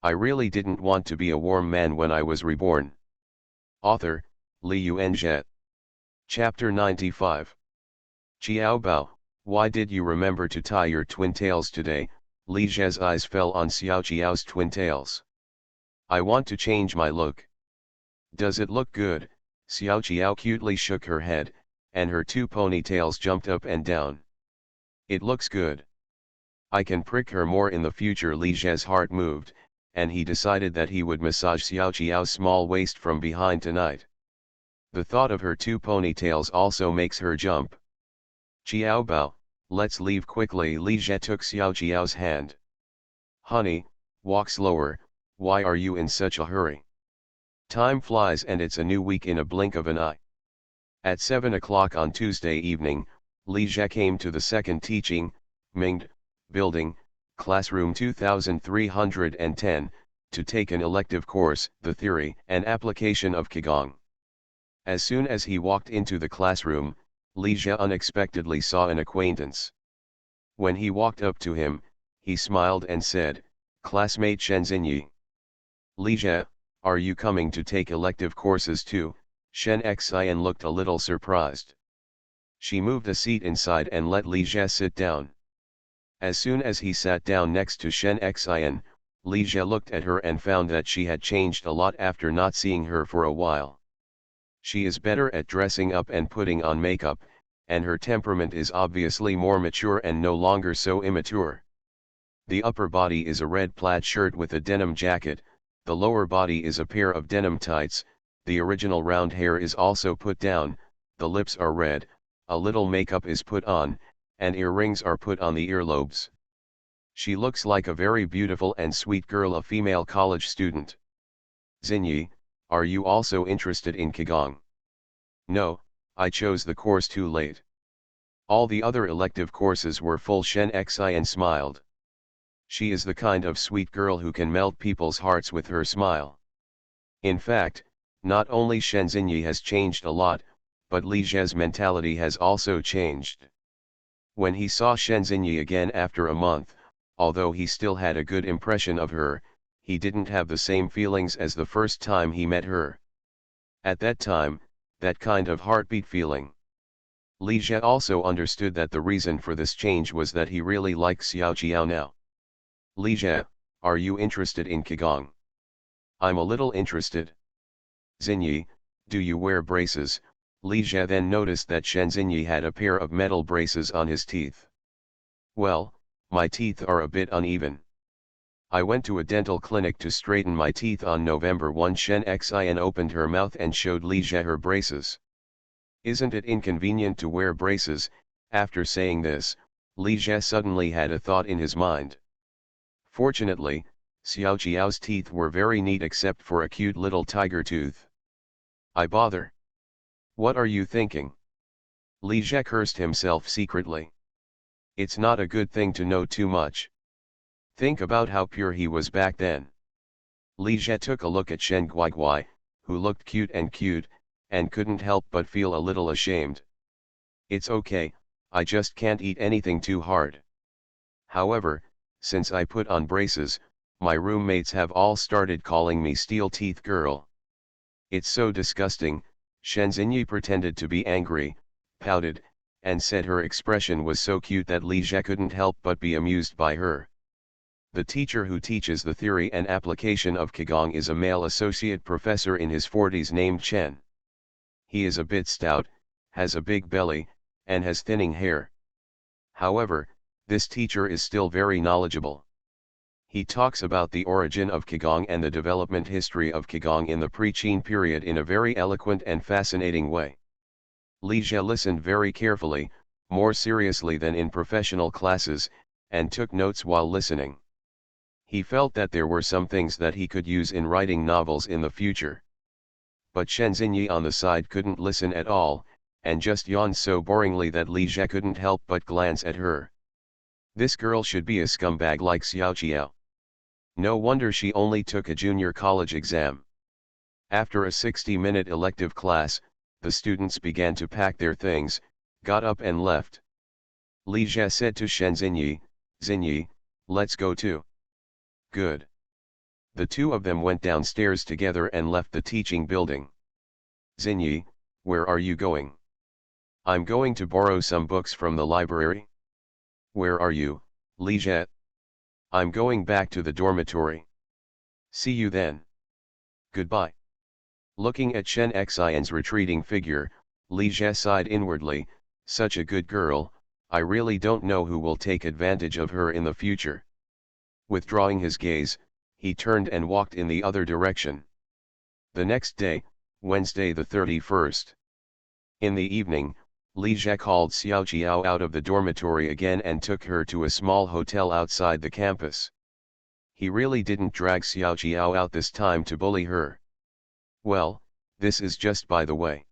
I really didn't want to be a warm man when I was reborn. Author, Li Yuanzhe. Chapter 95. Qiao Bao, why did you remember to tie your twin tails today? Li Jie's eyes fell on Xiao Qiao's twin tails. I want to change my look. Does it look good? Xiao Qiao cutely shook her head, and her two ponytails jumped up and down. It looks good. I can prick her more in the future. Li Jie's heart moved, and he decided that he would massage Xiao Qiao's small waist from behind tonight. The thought of her two ponytails also makes her jump. Qiao Bao, let's leave quickly. Li Jie took Xiao Qiao's hand. Honey, walk slower, why are you in such a hurry? Time flies and it's a new week in a blink of an eye. At 7 o'clock on Tuesday evening, Li Jie came to the second teaching, Mingde, building, classroom 2310, to take an elective course, the theory and application of Qigong. As soon as he walked into the classroom, Li Jie unexpectedly saw an acquaintance. When he walked up to him, he smiled and said, "Classmate Shen Xinyi." "Li Jie, are you coming to take elective courses too?" Shen Xian looked a little surprised. She moved a seat inside and let Li Jie sit down. As soon as he sat down next to Shen Xian, Li Jie looked at her and found that she had changed a lot after not seeing her for a while. She is better at dressing up and putting on makeup, and her temperament is obviously more mature and no longer so immature. The upper body is a red plaid shirt with a denim jacket, the lower body is a pair of denim tights, the original round hair is also put down, the lips are red, a little makeup is put on, and earrings are put on the earlobes. She looks like a very beautiful and sweet girl, a female college student. "Xinyi, are you also interested in Qigong?" "No, I chose the course too late. All the other elective courses were full." Shen Xian smiled. She is the kind of sweet girl who can melt people's hearts with her smile. In fact, not only Shen Xinyi has changed a lot, but Li Jie's mentality has also changed. When he saw Shen Xinyi again after a month, although he still had a good impression of her, he didn't have the same feelings as the first time he met her. At that time, that kind of heartbeat feeling. Li Jie also understood that the reason for this change was that he really likes Xiao Qiao now. "Li Jie, are you interested in Qigong?" "I'm a little interested." "Xinyi, do you wear braces?" Li Jie then noticed that Shen Xinyi had a pair of metal braces on his teeth. "Well, my teeth are a bit uneven. I went to a dental clinic to straighten my teeth on November 1. Shen Xian opened her mouth and showed Li Jie her braces. "Isn't it inconvenient to wear braces?" After saying this, Li Jie suddenly had a thought in his mind. Fortunately, Xiao Qiao's teeth were very neat except for a cute little tiger tooth. "I bother. What are you thinking?" Li Jie cursed himself secretly. It's not a good thing to know too much. Think about how pure he was back then. Li Jie took a look at Shen Guiguai, who looked cute, and couldn't help but feel a little ashamed. "It's okay, I just can't eat anything too hard. However, since I put on braces, my roommates have all started calling me Steel Teeth Girl. It's so disgusting." Shen Xinyi pretended to be angry, pouted, and said her expression was so cute that Li Jie couldn't help but be amused by her. The teacher who teaches the theory and application of Qigong is a male associate professor in his 40s named Chen. He is a bit stout, has a big belly, and has thinning hair. However, this teacher is still very knowledgeable. He talks about the origin of Qigong and the development history of Qigong in the pre-Qin period in a very eloquent and fascinating way. Li Jie listened very carefully, more seriously than in professional classes, and took notes while listening. He felt that there were some things that he could use in writing novels in the future. But Shen Xinyi on the side couldn't listen at all, and just yawned so boringly that Li Jie couldn't help but glance at her. This girl should be a scumbag like Xiao Jiao. No wonder she only took a junior college exam. After a 60-minute elective class, the students began to pack their things, got up and left. Li Jie said to Shen Xinyi, "Xinyi, let's go too." "Good." The two of them went downstairs together and left the teaching building. "Xinyi, where are you going?" "I'm going to borrow some books from the library." "Where are you, Li Jie?" "I'm going back to the dormitory." "See you then." "Goodbye." Looking at Shen Xian's retreating figure, Li Jie sighed inwardly, "Such a good girl, I really don't know who will take advantage of her in the future." Withdrawing his gaze, he turned and walked in the other direction. The next day, Wednesday the 31st. In the evening, Li Jie called Xiao Jiao out of the dormitory again and took her to a small hotel outside the campus. He really didn't drag Xiao Jiao out this time to bully her. Well, this is just by the way.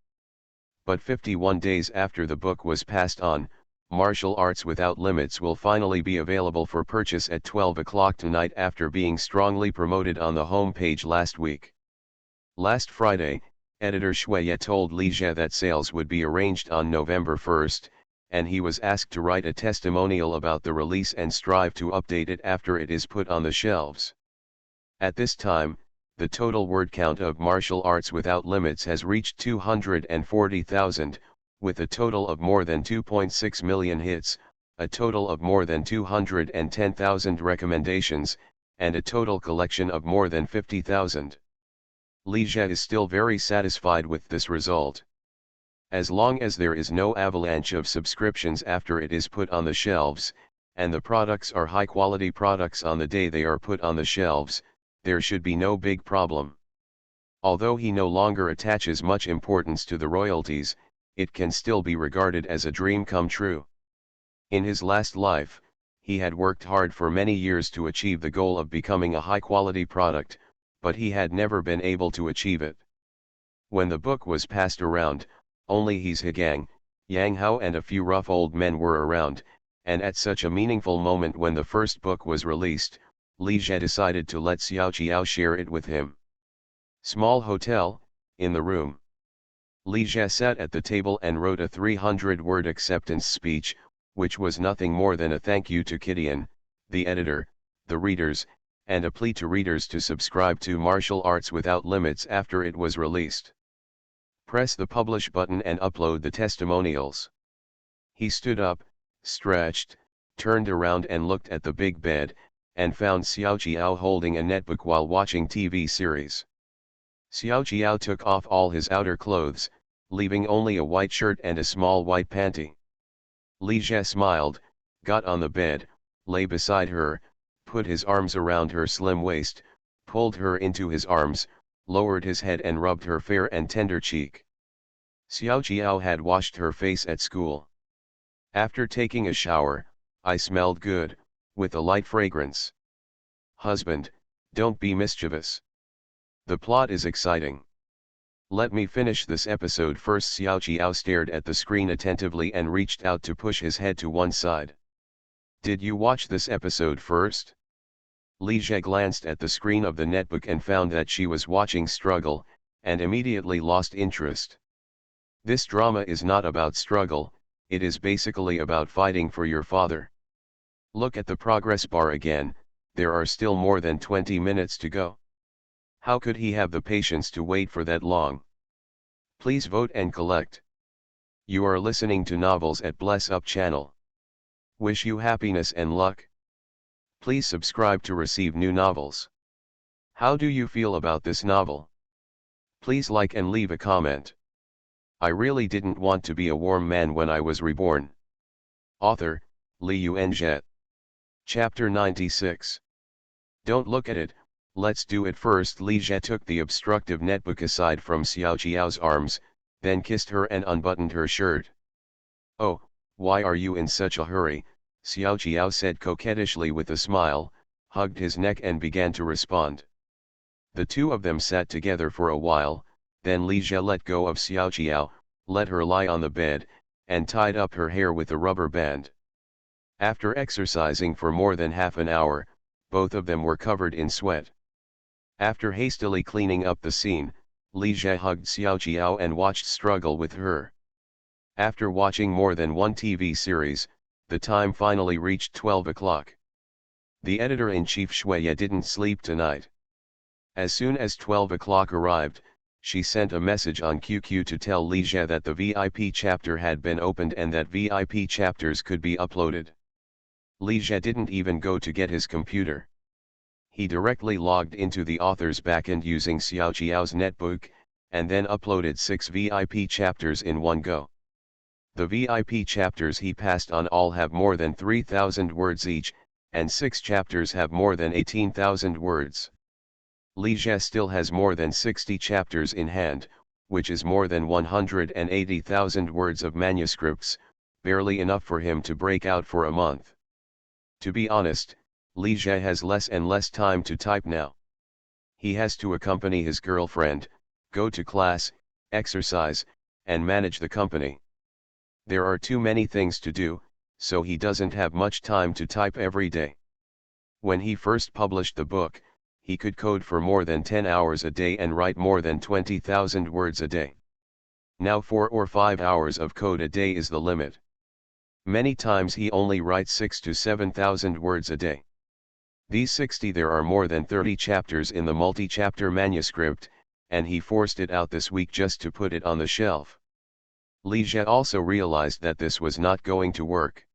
But 51 days after the book was passed on, Martial Arts Without Limits will finally be available for purchase at 12 o'clock tonight after being strongly promoted on the homepage last week. Last Friday, editor Shuiye told Li Jie that sales would be arranged on November 1st, and he was asked to write a testimonial about the release and strive to update it after it is put on the shelves. At this time, the total word count of Martial Arts Without Limits has reached 240,000, with a total of more than 2.6 million hits, a total of more than 210,000 recommendations, and a total collection of more than 50,000. Li Jie is still very satisfied with this result. As long as there is no avalanche of subscriptions after it is put on the shelves, and the products are high-quality products on the day they are put on the shelves, there should be no big problem. Although he no longer attaches much importance to the royalties, it can still be regarded as a dream come true. In his last life, he had worked hard for many years to achieve the goal of becoming a high-quality product, but he had never been able to achieve it. When the book was passed around, only his Higang, Yang Hao and a few rough old men were around, and at such a meaningful moment when the first book was released, Li Jie decided to let Xiao Jiao share it with him. Small hotel, in the room. Li Jie sat at the table and wrote a 300-word acceptance speech, which was nothing more than a thank you to Kidian, the editor, the readers, and a plea to readers to subscribe to Martial Arts Without Limits after it was released. Press the publish button and upload the testimonials. He stood up, stretched, turned around and looked at the big bed, and found Xiao Jiao holding a netbook while watching TV series. Xiao Jiao took off all his outer clothes, leaving only a white shirt and a small white panty. Li Jie smiled, got on the bed, lay beside her, put his arms around her slim waist, pulled her into his arms, lowered his head and rubbed her fair and tender cheek. Xiao Jiao had washed her face at school. After taking a shower, I smelled good, with a light fragrance. Husband, don't be mischievous. The plot is exciting. Let me finish this episode first. Xiao Jiao stared at the screen attentively and reached out to push his head to one side. Did you watch this episode first? Li Jie glanced at the screen of the netbook and found that she was watching Struggle, and immediately lost interest. This drama is not about struggle, it is basically about fighting for your father. Look at the progress bar again, there are still more than 20 minutes to go. How could he have the patience to wait for that long? Please vote and collect. You are listening to Novels at Bless Up channel. Wish you happiness and luck. Please subscribe to receive new novels. How do you feel about this novel? Please like and leave a comment. I really didn't want to be a warm man when I was reborn. Author, Li Yuanjie. Chapter 96. Don't look at it, let's do it first. Li Jie took the obstructive netbook aside from Xiao Jiao's arms, then kissed her and unbuttoned her shirt. Oh, why are you in such a hurry? Xiao Jiao said coquettishly with a smile, hugged his neck and began to respond. The two of them sat together for a while, then Li Jie let go of Xiao Jiao, let her lie on the bed, and tied up her hair with a rubber band. After exercising for more than half an hour, both of them were covered in sweat. After hastily cleaning up the scene, Li Jie hugged Xiao Jiao and watched struggle with her. After watching more than one TV series, the time finally reached 12 o'clock. The editor-in-chief Shuiye didn't sleep tonight. As soon as 12 o'clock arrived, she sent a message on QQ to tell Li Jie that the VIP chapter had been opened and that VIP chapters could be uploaded. Li Jie didn't even go to get his computer. He directly logged into the author's backend using Xiao Jiao's netbook, and then uploaded 6 VIP chapters in one go. The VIP chapters he passed on all have more than 3,000 words each, and 6 chapters have more than 18,000 words. Li Jie still has more than 60 chapters in hand, which is more than 180,000 words of manuscripts, barely enough for him to break out for a month. To be honest, Li Jie has less and less time to type now. He has to accompany his girlfriend, go to class, exercise, and manage the company. There are too many things to do, so he doesn't have much time to type every day. When he first published the book, he could code for more than 10 hours a day and write more than 20,000 words a day. Now 4 or 5 hours of code a day is the limit. Many times he only writes 6 to 7,000 words a day. These 60 there are more than 30 chapters in the multi-chapter manuscript, and he forced it out this week just to put it on the shelf. Li Jie also realized that this was not going to work.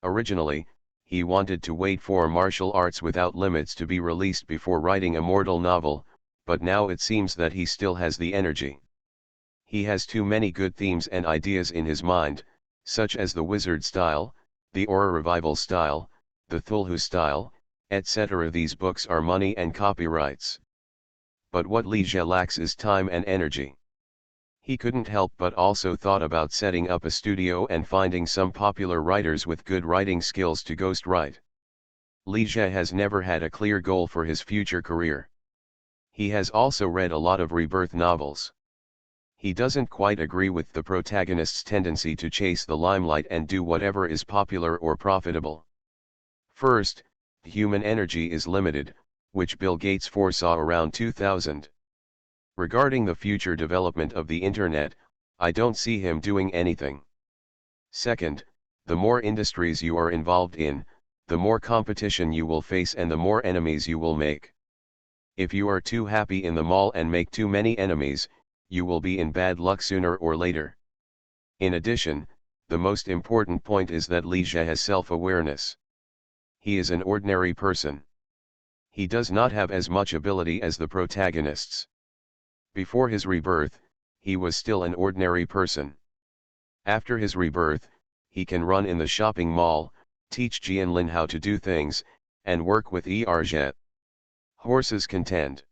Originally, he wanted to wait for Martial Arts Without Limits to be released before writing a mortal novel, but now it seems that he still has the energy. He has too many good themes and ideas in his mind, such as the wizard style, the Aura revival style, the Thulhu style, etc. These books are money and copyrights. But what Li Jie lacks is time and energy. He couldn't help but also thought about setting up a studio and finding some popular writers with good writing skills to ghostwrite. Li Jie has never had a clear goal for his future career. He has also read a lot of rebirth novels. He doesn't quite agree with the protagonist's tendency to chase the limelight and do whatever is popular or profitable. First, human energy is limited, which Bill Gates foresaw around 2000. Regarding the future development of the internet, I don't see him doing anything. Second, the more industries you are involved in, the more competition you will face and the more enemies you will make. If you are too happy in the mall and make too many enemies, you will be in bad luck sooner or later. In addition, the most important point is that Li Jie has self-awareness. He is an ordinary person. He does not have as much ability as the protagonists. Before his rebirth, he was still an ordinary person. After his rebirth, he can run in the shopping mall, teach Jianlin how to do things, and work with Erjet. Horses contend.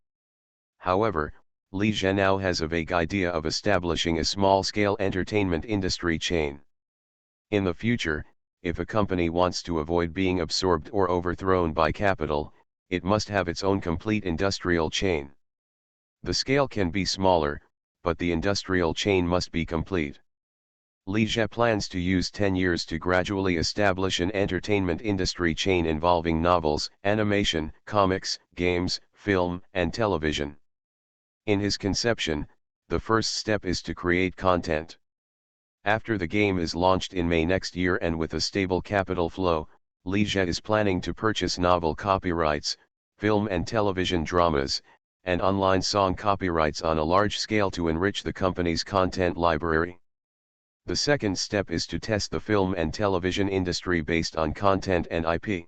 However, Li Jie now has a vague idea of establishing a small-scale entertainment industry chain. In the future, if a company wants to avoid being absorbed or overthrown by capital, it must have its own complete industrial chain. The scale can be smaller, but the industrial chain must be complete. Li Jie plans to use 10 years to gradually establish an entertainment industry chain involving novels, animation, comics, games, film, and television. In his conception, the first step is to create content. After the game is launched in May next year and with a stable capital flow, Li Jie is planning to purchase novel copyrights, film and television dramas, and online song copyrights on a large scale to enrich the company's content library. The second step is to test the film and television industry based on content and IP.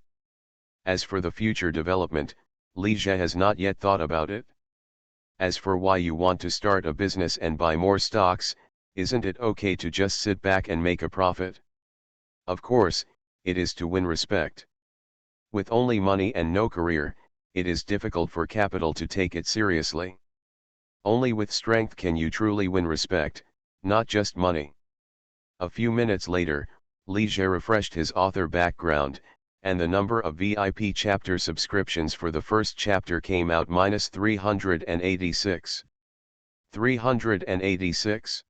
As for the future development, Li Jie has not yet thought about it. As for why you want to start a business and buy more stocks, isn't it okay to just sit back and make a profit? Of course, it is to win respect. With only money and no career, it is difficult for capital to take it seriously. Only with strength can you truly win respect, not just money. A few minutes later, Li Jie refreshed his author background, and the number of VIP chapter subscriptions for the first chapter came out -386. 386?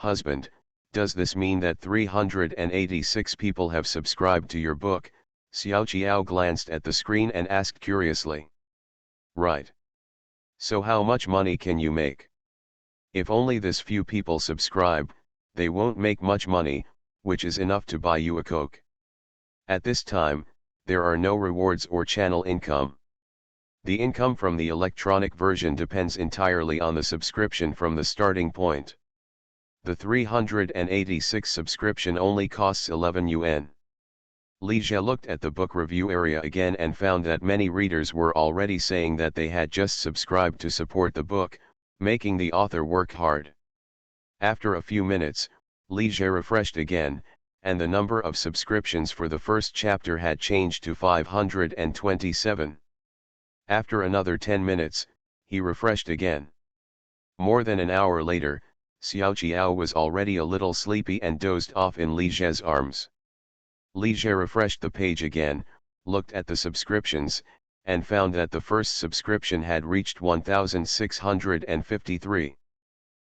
Husband, does this mean that 386 people have subscribed to your book? Xiao Qiao glanced at the screen and asked curiously. Right. So how much money can you make? If only this few people subscribe, they won't make much money, which is enough to buy you a Coke. At this time, there are no rewards or channel income. The income from the electronic version depends entirely on the subscription from the starting point. The 386 subscription only costs 11 yuan. Li Jie looked at the book review area again and found that many readers were already saying that they had just subscribed to support the book, making the author work hard. After a few minutes, Li Jie refreshed again, and the number of subscriptions for the first chapter had changed to 527. After another 10 minutes, he refreshed again. More than an hour later, Xiao Qiao was already a little sleepy and dozed off in Li Jie's arms. Li Jie refreshed the page again, looked at the subscriptions, and found that the first subscription had reached 1,653.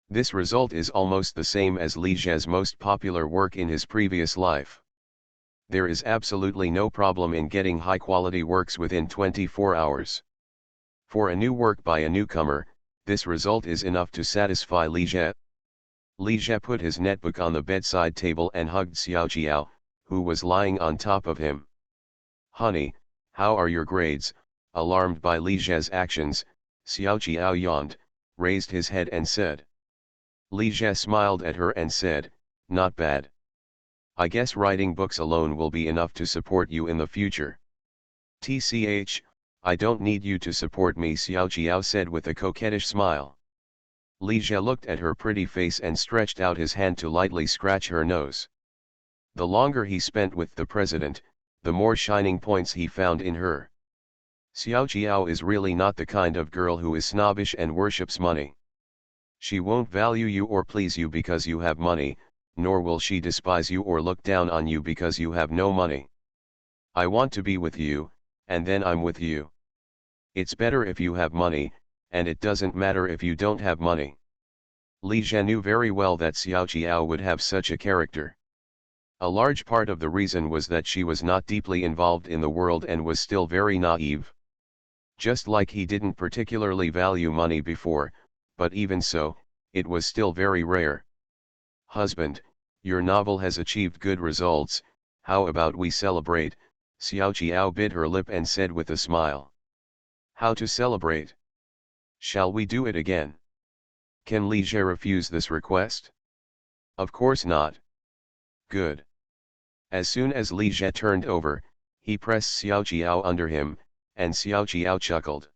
This result is almost the same as Li Jie's most popular work in his previous life. There is absolutely no problem in getting high-quality works within 24 hours. For a new work by a newcomer, this result is enough to satisfy Li Jie. Li Jie put his netbook on the bedside table and hugged Xiao Qiao, who was lying on top of him. Honey, how are your grades? Alarmed by Li Jie's actions, Xiao Qiao yawned, raised his head and said. Li Jie smiled at her and said, not bad. I guess writing books alone will be enough to support you in the future. TCH, I don't need you to support me, Xiao Qiao said with a coquettish smile. Li Jie looked at her pretty face and stretched out his hand to lightly scratch her nose. The longer he spent with the president, the more shining points he found in her. Xiao Qiao is really not the kind of girl who is snobbish and worships money. She won't value you or please you because you have money, nor will she despise you or look down on you because you have no money. I want to be with you, and then I'm with you. It's better if you have money, and it doesn't matter if you don't have money. Li Jie knew very well that Xiao Qiao would have such a character. A large part of the reason was that she was not deeply involved in the world and was still very naive. Just like he didn't particularly value money before, but even so, it was still very rare. Husband, your novel has achieved good results, how about we celebrate? Xiao Qiao bit her lip and said with a smile. How to celebrate? Shall we do it again? Can Li Jie refuse this request? Of course not. Good. As soon as Li Jie turned over, he pressed Xiao Qiao under him, and Xiao Qiao chuckled.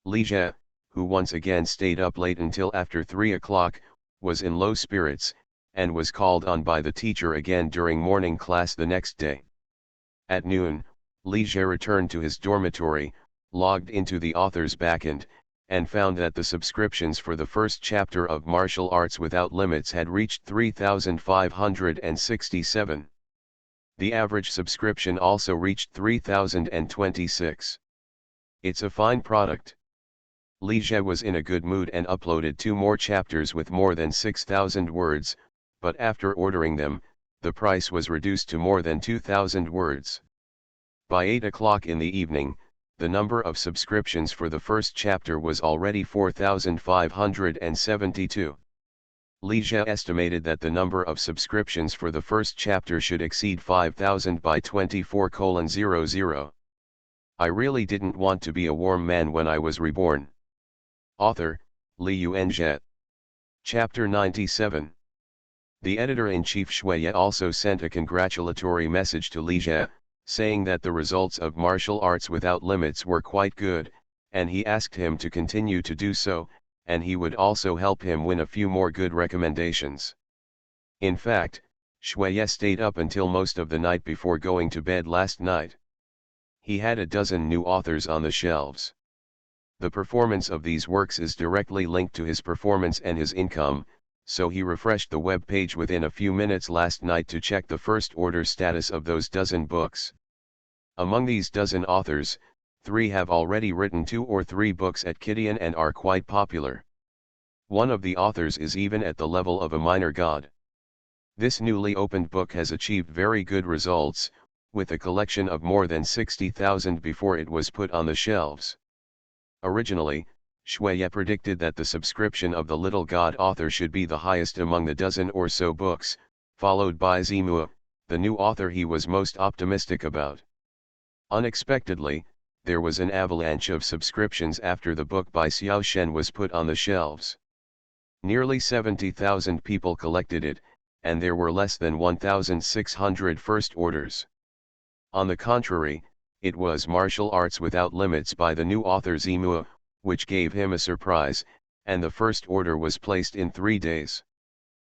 Li Jie, who once again stayed up late until after 3 o'clock, was in low spirits, and was called on by the teacher again during morning class the next day. At noon, Li Jie returned to his dormitory, logged into the author's backend, and found that the subscriptions for the first chapter of Martial Arts Without Limits had reached 3,567. The average subscription also reached 3,026. It's a fine product. Li Jie was in a good mood and uploaded 2 more chapters with more than 6,000 words, but after ordering them, the price was reduced to more than 2,000 words. By 8 o'clock in the evening, the number of subscriptions for the first chapter was already 4,572. Li Jie estimated that the number of subscriptions for the first chapter should exceed 5,000 by 24:00. I really didn't want to be a warm man when I was reborn. Author, Li Yuanjie. Chapter 97. The editor-in-chief Shuye also sent a congratulatory message to Li Jie, saying that the results of Martial Arts Without Limits were quite good, and he asked him to continue to do so, and he would also help him win a few more good recommendations. In fact, Shuye stayed up until most of the night before going to bed last night. He had a dozen new authors on the shelves. The performance of these works is directly linked to his performance and his income, so he refreshed the web page within a few minutes last night to check the first order status of those dozen books. Among these dozen authors, 3 have already written 2 or 3 books at Kidian and are quite popular. One of the authors is even at the level of a minor god. This newly opened book has achieved very good results, with a collection of more than 60,000 before it was put on the shelves. Originally, Shueye predicted that the subscription of the little god author should be the highest among the dozen or so books, followed by Zimua, the new author he was most optimistic about. Unexpectedly, there was an avalanche of subscriptions after the book by Xiao Shen was put on the shelves. Nearly 70,000 people collected it, and there were less than 1,600 first orders. On the contrary, it was Martial Arts Without Limits by the new author Zimua, which gave him a surprise, and the first order was placed in 3 days.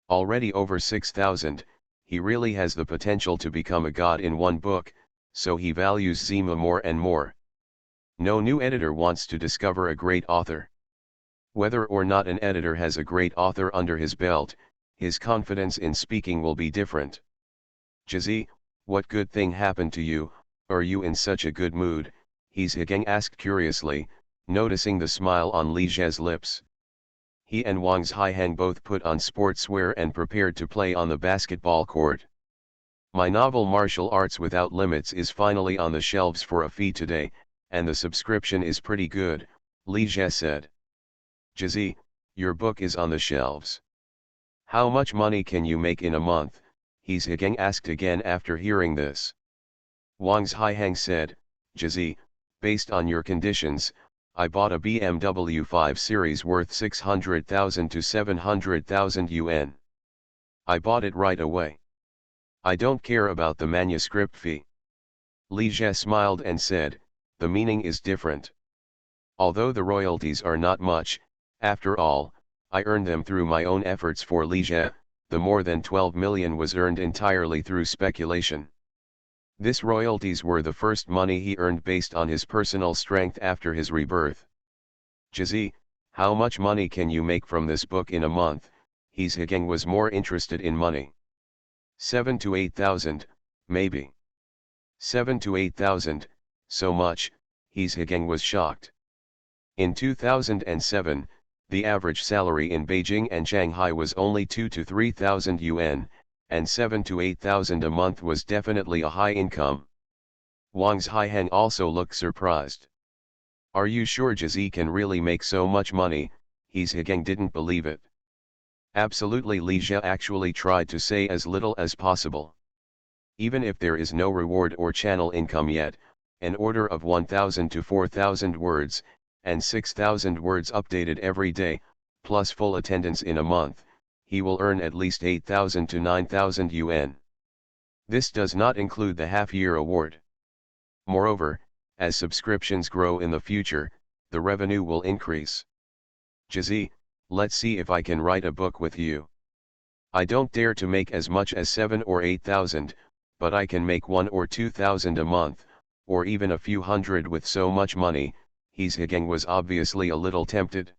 Already over 6,000, he really has the potential to become a god in one book, so he values Zima more and more. No new editor wants to discover a great author. Whether or not an editor has a great author under his belt, his confidence in speaking will be different. Jizi, what good thing happened to you? Are you in such a good mood? He's Higeng asked curiously, noticing the smile on Li Zhe's lips. He and Wang's Haihang both put on sportswear and prepared to play on the basketball court. My novel Martial Arts Without Limits is finally on the shelves for a fee today, and the subscription is pretty good, Li Zhe said. Jizi, your book is on the shelves. How much money can you make in a month? He's Higeng asked again after hearing this. Wang's Haihang said, Jizi, based on your conditions, I bought a BMW 5 Series worth 600,000 to 700,000 yuan. I bought it right away. I don't care about the manuscript fee. Li Zhe smiled and said, the meaning is different. Although the royalties are not much, after all, I earned them through my own efforts. For Li Zhe, the more than 12 million was earned entirely through speculation. This royalties were the first money he earned based on his personal strength after his rebirth. Jizi, how much money can you make from this book in a month? He's Higeng was more interested in money. 7 to 8,000, maybe. 7 to 8,000, so much, He's Higeng was shocked. In 2007, the average salary in Beijing and Shanghai was only 2 to 3,000 yuan, and 7 to 8,000 a month was definitely a high income. Wang's Haihang also looked surprised. Are you sure Jizi can really make so much money? He's Higeng didn't believe it. Absolutely. Li Zhe actually tried to say as little as possible. Even if there is no reward or channel income yet, an order of 1,000 to 4,000 words, and 6,000 words updated every day, plus full attendance in a month, he will earn at least 8,000 to 9,000 yuan. This does not include the half-year award. Moreover, as subscriptions grow in the future, the revenue will increase. Jizi, let's see if I can write a book with you. I don't dare to make as much as 7 or 8,000, but I can make 1 or 2,000 a month, or even a few hundred with so much money. He's Higeng was obviously a little tempted.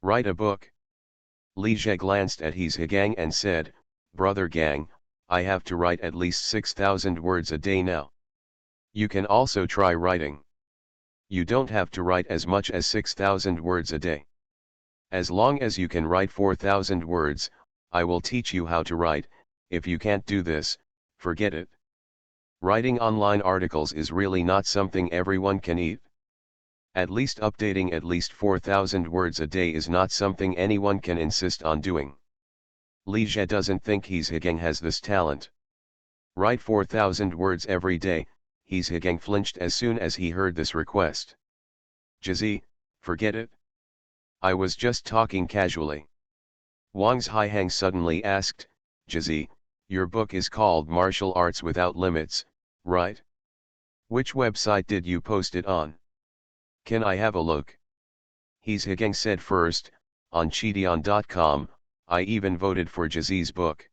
Write a book. Li Zhe glanced at He's Higeng and said, Brother Gang, I have to write at least 6,000 words a day now. You can also try writing. You don't have to write as much as 6,000 words a day. As long as you can write 4,000 words, I will teach you how to write. If you can't do this, forget it. Writing online articles is really not something everyone can eat. At least updating at least 4,000 words a day is not something anyone can insist on doing. Li Zhe doesn't think He's Higeng has this talent. Write 4,000 words every day. He's Higeng flinched as soon as he heard this request. Jizi, forget it. I was just talking casually. Wang's Haihang suddenly asked, Jizi, your book is called Martial Arts Without Limits, right? Which website did you post it on? Can I have a look? He's Higeng said first, on Chidion.com, I even voted for Jizi's book.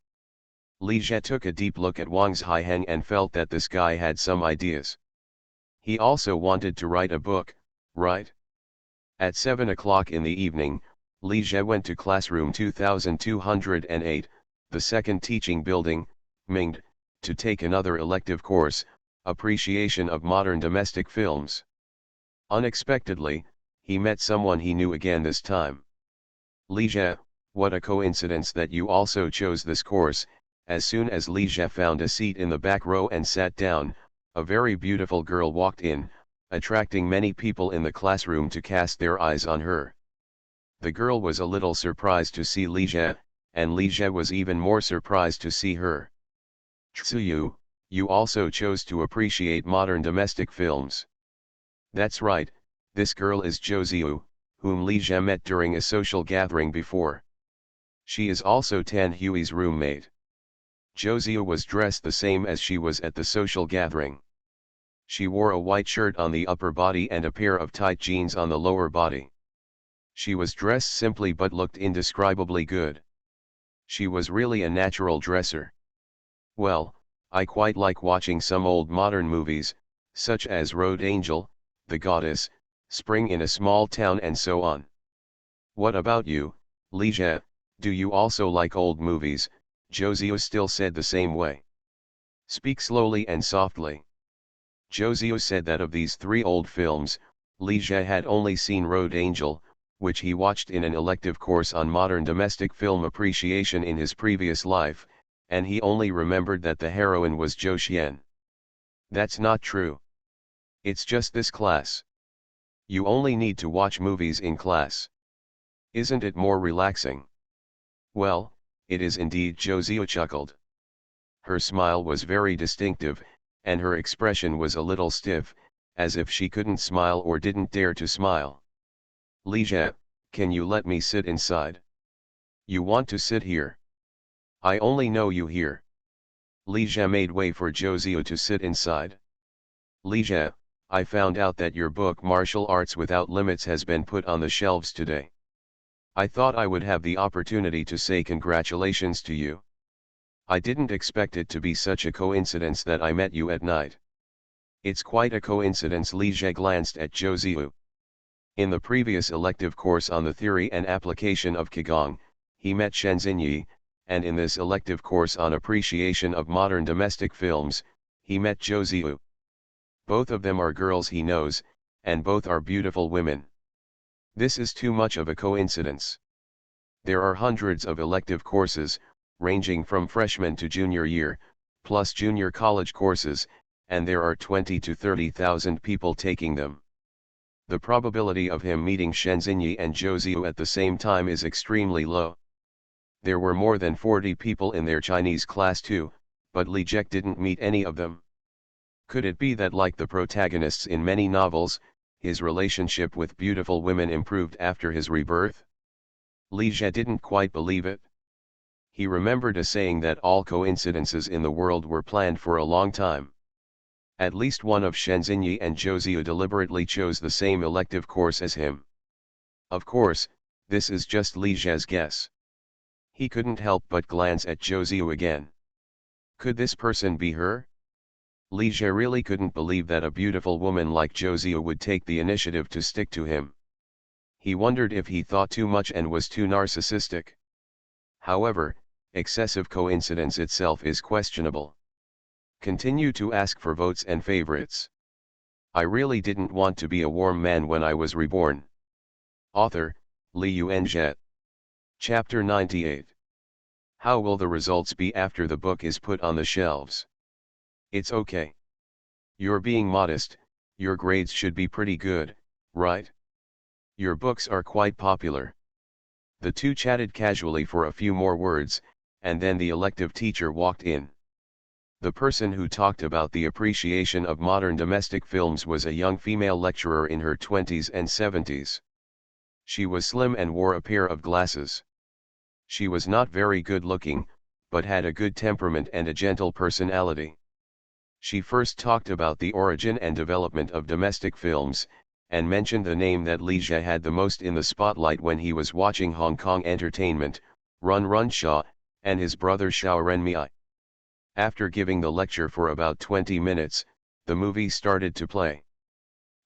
Li Zhe took a deep look at Wang's Haihang and felt that this guy had some ideas. He also wanted to write a book, right? At 7 o'clock in the evening, Li Zhe went to classroom 2208, the second teaching building, Mingde, to take another elective course, Appreciation of Modern Domestic Films. Unexpectedly, he met someone he knew again this time. Li Jie, what a coincidence that you also chose this course. As soon as Li Jie found a seat in the back row and sat down, a very beautiful girl walked in, attracting many people in the classroom to cast their eyes on her. The girl was a little surprised to see Li Jie, and Li Jie was even more surprised to see her. Tsuyu, you also chose to appreciate modern domestic films. That's right, this girl is Zhou, whom Li Jie met during a social gathering before. She is also Tan Hui's roommate. Zhou was dressed the same as she was at the social gathering. She wore a white shirt on the upper body and a pair of tight jeans on the lower body. She was dressed simply but looked indescribably good. She was really a natural dresser. Well, I quite like watching some old modern movies, such as Road Angel, The Goddess, Spring in a Small Town and so on. What about you, Li Jie, do you also like old movies? Zhou still said the same way. Speak slowly and softly. Zhou said that of these three old films, Li Jie had only seen Road Angel, which he watched in an elective course on modern domestic film appreciation in his previous life, and he only remembered that the heroine was Zhou Xian. That's not true. It's just this class. You only need to watch movies in class. Isn't it more relaxing? Well, it is indeed, Zhou chuckled. Her smile was very distinctive, and her expression was a little stiff, as if she couldn't smile or didn't dare to smile. Li Jie, can you let me sit inside? You want to sit here? I only know you here. Li Jie made way for Zhou to sit inside. Li Jie, I found out that your book Martial Arts Without Limits has been put on the shelves today. I thought I would have the opportunity to say congratulations to you. I didn't expect it to be such a coincidence that I met you at night. It's quite a coincidence. Li Jie glanced at Zhou. In the previous elective course on the theory and application of Qigong, he met Shen Xinyi, and in this elective course on appreciation of modern domestic films, he met Zhou. Both of them are girls he knows, and both are beautiful women. This is too much of a coincidence. There are hundreds of elective courses, ranging from freshman to junior year, plus junior college courses, and there are 20 to 30,000 people taking them. The probability of him meeting Shen Xinyi and Zhou at the same time is extremely low. There were more than 40 people in their Chinese class too, but Li Jie didn't meet any of them. Could it be that, like the protagonists in many novels, his relationship with beautiful women improved after his rebirth? Li Jie didn't quite believe it. He remembered a saying that all coincidences in the world were planned for a long time. At least one of Shen Xinyi and Zhou deliberately chose the same elective course as him. Of course, this is just Li Jie's guess. He couldn't help but glance at Zhou again. Could this person be her? Li Jie really couldn't believe that a beautiful woman like Zhou would take the initiative to stick to him. He wondered if he thought too much and was too narcissistic. However, excessive coincidence itself is questionable. Continue to ask for votes and favorites. I really didn't want to be a warm man when I was reborn. Author, Li Yuanjie. Chapter 98. How will the results be after the book is put on the shelves? It's okay. You're being modest, your grades should be pretty good, right? Your books are quite popular. The two chatted casually for a few more words, and then the elective teacher walked in. The person who talked about the appreciation of modern domestic films was a young female lecturer in her 20s and 70s. She was slim and wore a pair of glasses. She was not very good looking, but had a good temperament and a gentle personality. She first talked about the origin and development of domestic films, and mentioned the name that Li Jie had the most in the spotlight when he was watching Hong Kong entertainment, Run Run Shaw, and his brother Xiao Renmei. After giving the lecture for about 20 minutes, the movie started to play.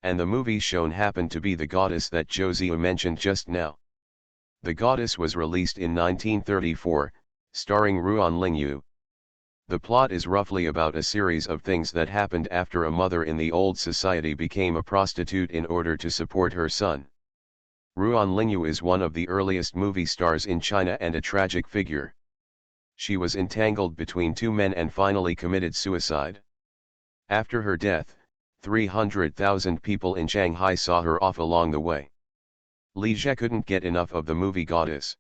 And the movie shown happened to be The Goddess that Zhou mentioned just now. The Goddess was released in 1934, starring Ruan Lingyu. The plot is roughly about a series of things that happened after a mother in the old society became a prostitute in order to support her son. Ruan Lingyu is one of the earliest movie stars in China and a tragic figure. She was entangled between two men and finally committed suicide. After her death, 300,000 people in Shanghai saw her off along the way. Li Jie couldn't get enough of the movie goddess.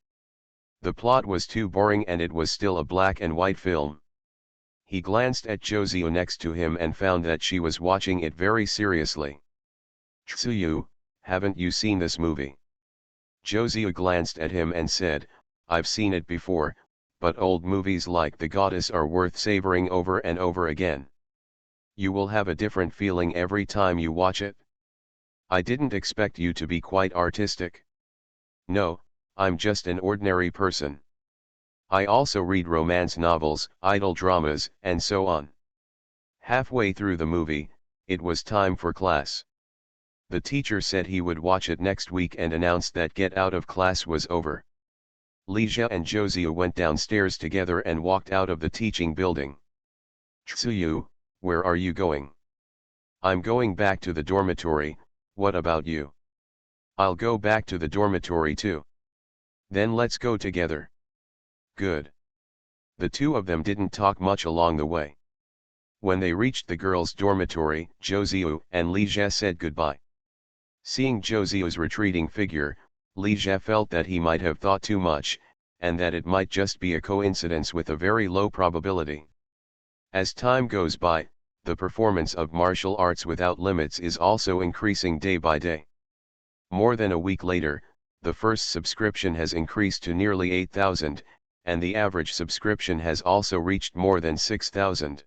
The plot was too boring and it was still a black and white film. He glanced at Zhou Ziyu next to him and found that she was watching it very seriously. Ziyu, haven't you seen this movie? Zhou Ziyu glanced at him and said, I've seen it before, but old movies like The Goddess are worth savoring over and over again. You will have a different feeling every time you watch it. I didn't expect you to be quite artistic. No, I'm just an ordinary person. I also read romance novels, idol dramas, and so on. Halfway through the movie, it was time for class. The teacher said he would watch it next week and announced that get out of class was over. Li Jie and Zhou Ziyu went downstairs together and walked out of the teaching building. Ziyu, where are you going? I'm going back to the dormitory, what about you? I'll go back to the dormitory too. Then let's go together. Good. The two of them didn't talk much along the way. When they reached the girls' dormitory, Zhou Ziyu and Li Jie said goodbye. Seeing Zhou Ziyu's retreating figure, Li Jie felt that he might have thought too much, and that it might just be a coincidence with a very low probability. As time goes by, the performance of martial arts without limits is also increasing day by day. More than a week later, the first subscription has increased to nearly 8,000, and the average subscription has also reached more than 6,000.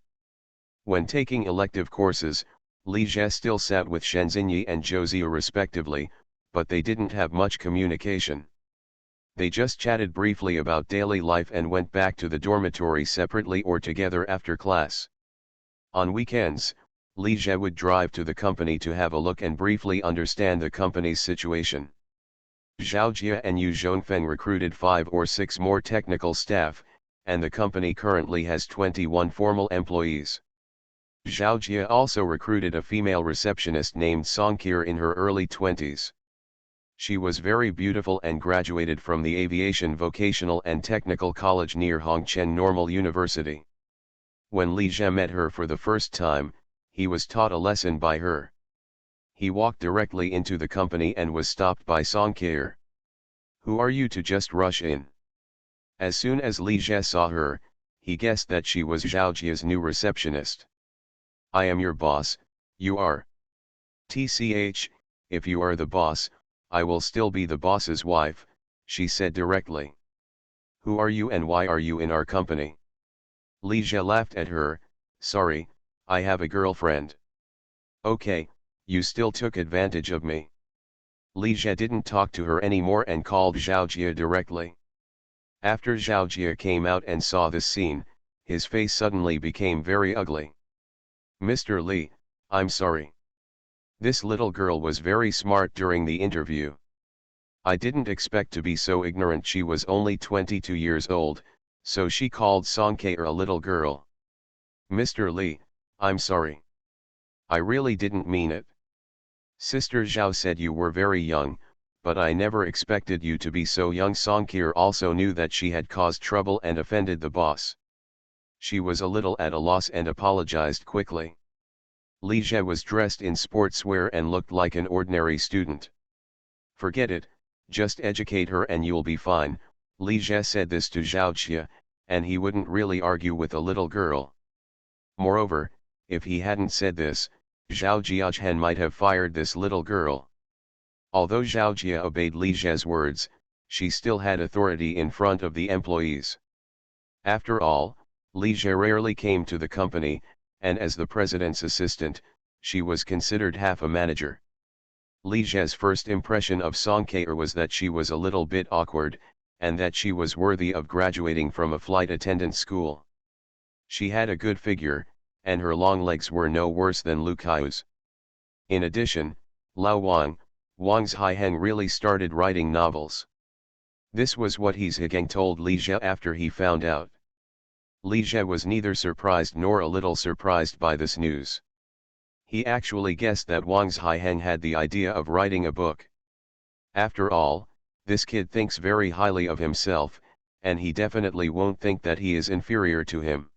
When taking elective courses, Li Jie still sat with Shen Xinyi and Zhou Ziyu respectively, but they didn't have much communication. They just chatted briefly about daily life and went back to the dormitory separately or together after class. On weekends, Li Jie would drive to the company to have a look and briefly understand the company's situation. Zhao Jie and Yu Zhongfeng recruited 5 or 6 more technical staff, and the company currently has 21 formal employees. Zhao Jie also recruited a female receptionist named Song Qi in her early 20s. She was very beautiful and graduated from the Aviation Vocational and Technical College near Hongqian Normal University. When Li Jie met her for the first time, he was taught a lesson by her. He walked directly into the company and was stopped by Song Qi. Who are you to just rush in? As soon as Li Jie saw her, he guessed that she was Zhao Jie's new receptionist. I am your boss, you are. Tch, if you are the boss, I will still be the boss's wife, she said directly. Who are you and why are you in our company? Li Jie laughed at her, sorry, I have a girlfriend. Okay, you still took advantage of me. Li Jie didn't talk to her anymore and called Zhao Jie directly. After Zhao Jie came out and saw this scene, his face suddenly became very ugly. Mr. Li, I'm sorry. This little girl was very smart during the interview. I didn't expect to be so ignorant. She was only 22 years old, so she called Song Qi a little girl. Mr. Li, I'm sorry. I really didn't mean it. Sister Zhao said you were very young, but I never expected you to be so young. Song Qi also knew that she had caused trouble and offended the boss. She was a little at a loss and apologized quickly. Li Jie was dressed in sportswear and looked like an ordinary student. Forget it, just educate her and you'll be fine, Li Jie said this to Zhao Jie, and he wouldn't really argue with a little girl. Moreover, if he hadn't said this, Zhao Jiazhen might have fired this little girl. Although Zhao Jie obeyed Li Jie's words, she still had authority in front of the employees. After all, Li Jie rarely came to the company, and as the president's assistant, she was considered half a manager. Li Jie's first impression of Song Qi was that she was a little bit awkward, and that she was worthy of graduating from a flight attendant school. She had a good figure, and her long legs were no worse than Lu Kai's. In addition, Lao Wang's Haiheng really started writing novels. This was what He Zhigang told Li Jie after he found out. Li Jie was neither surprised nor a little surprised by this news. He actually guessed that Wang's Haiheng had the idea of writing a book. After all, this kid thinks very highly of himself, and he definitely won't think that he is inferior to him.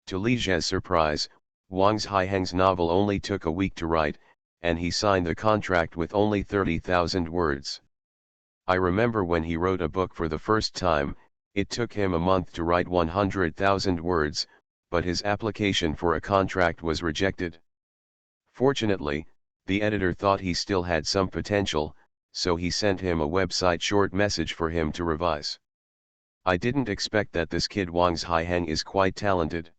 To Li Zhe's surprise, Wang Haiheng's novel only took a week to write, and he signed the contract with only 30,000 words. I remember when he wrote a book for the first time, it took him a month to write 100,000 words, but his application for a contract was rejected. Fortunately, the editor thought he still had some potential, so he sent him a website short message for him to revise. I didn't expect that this kid Wang Haiheng is quite talented.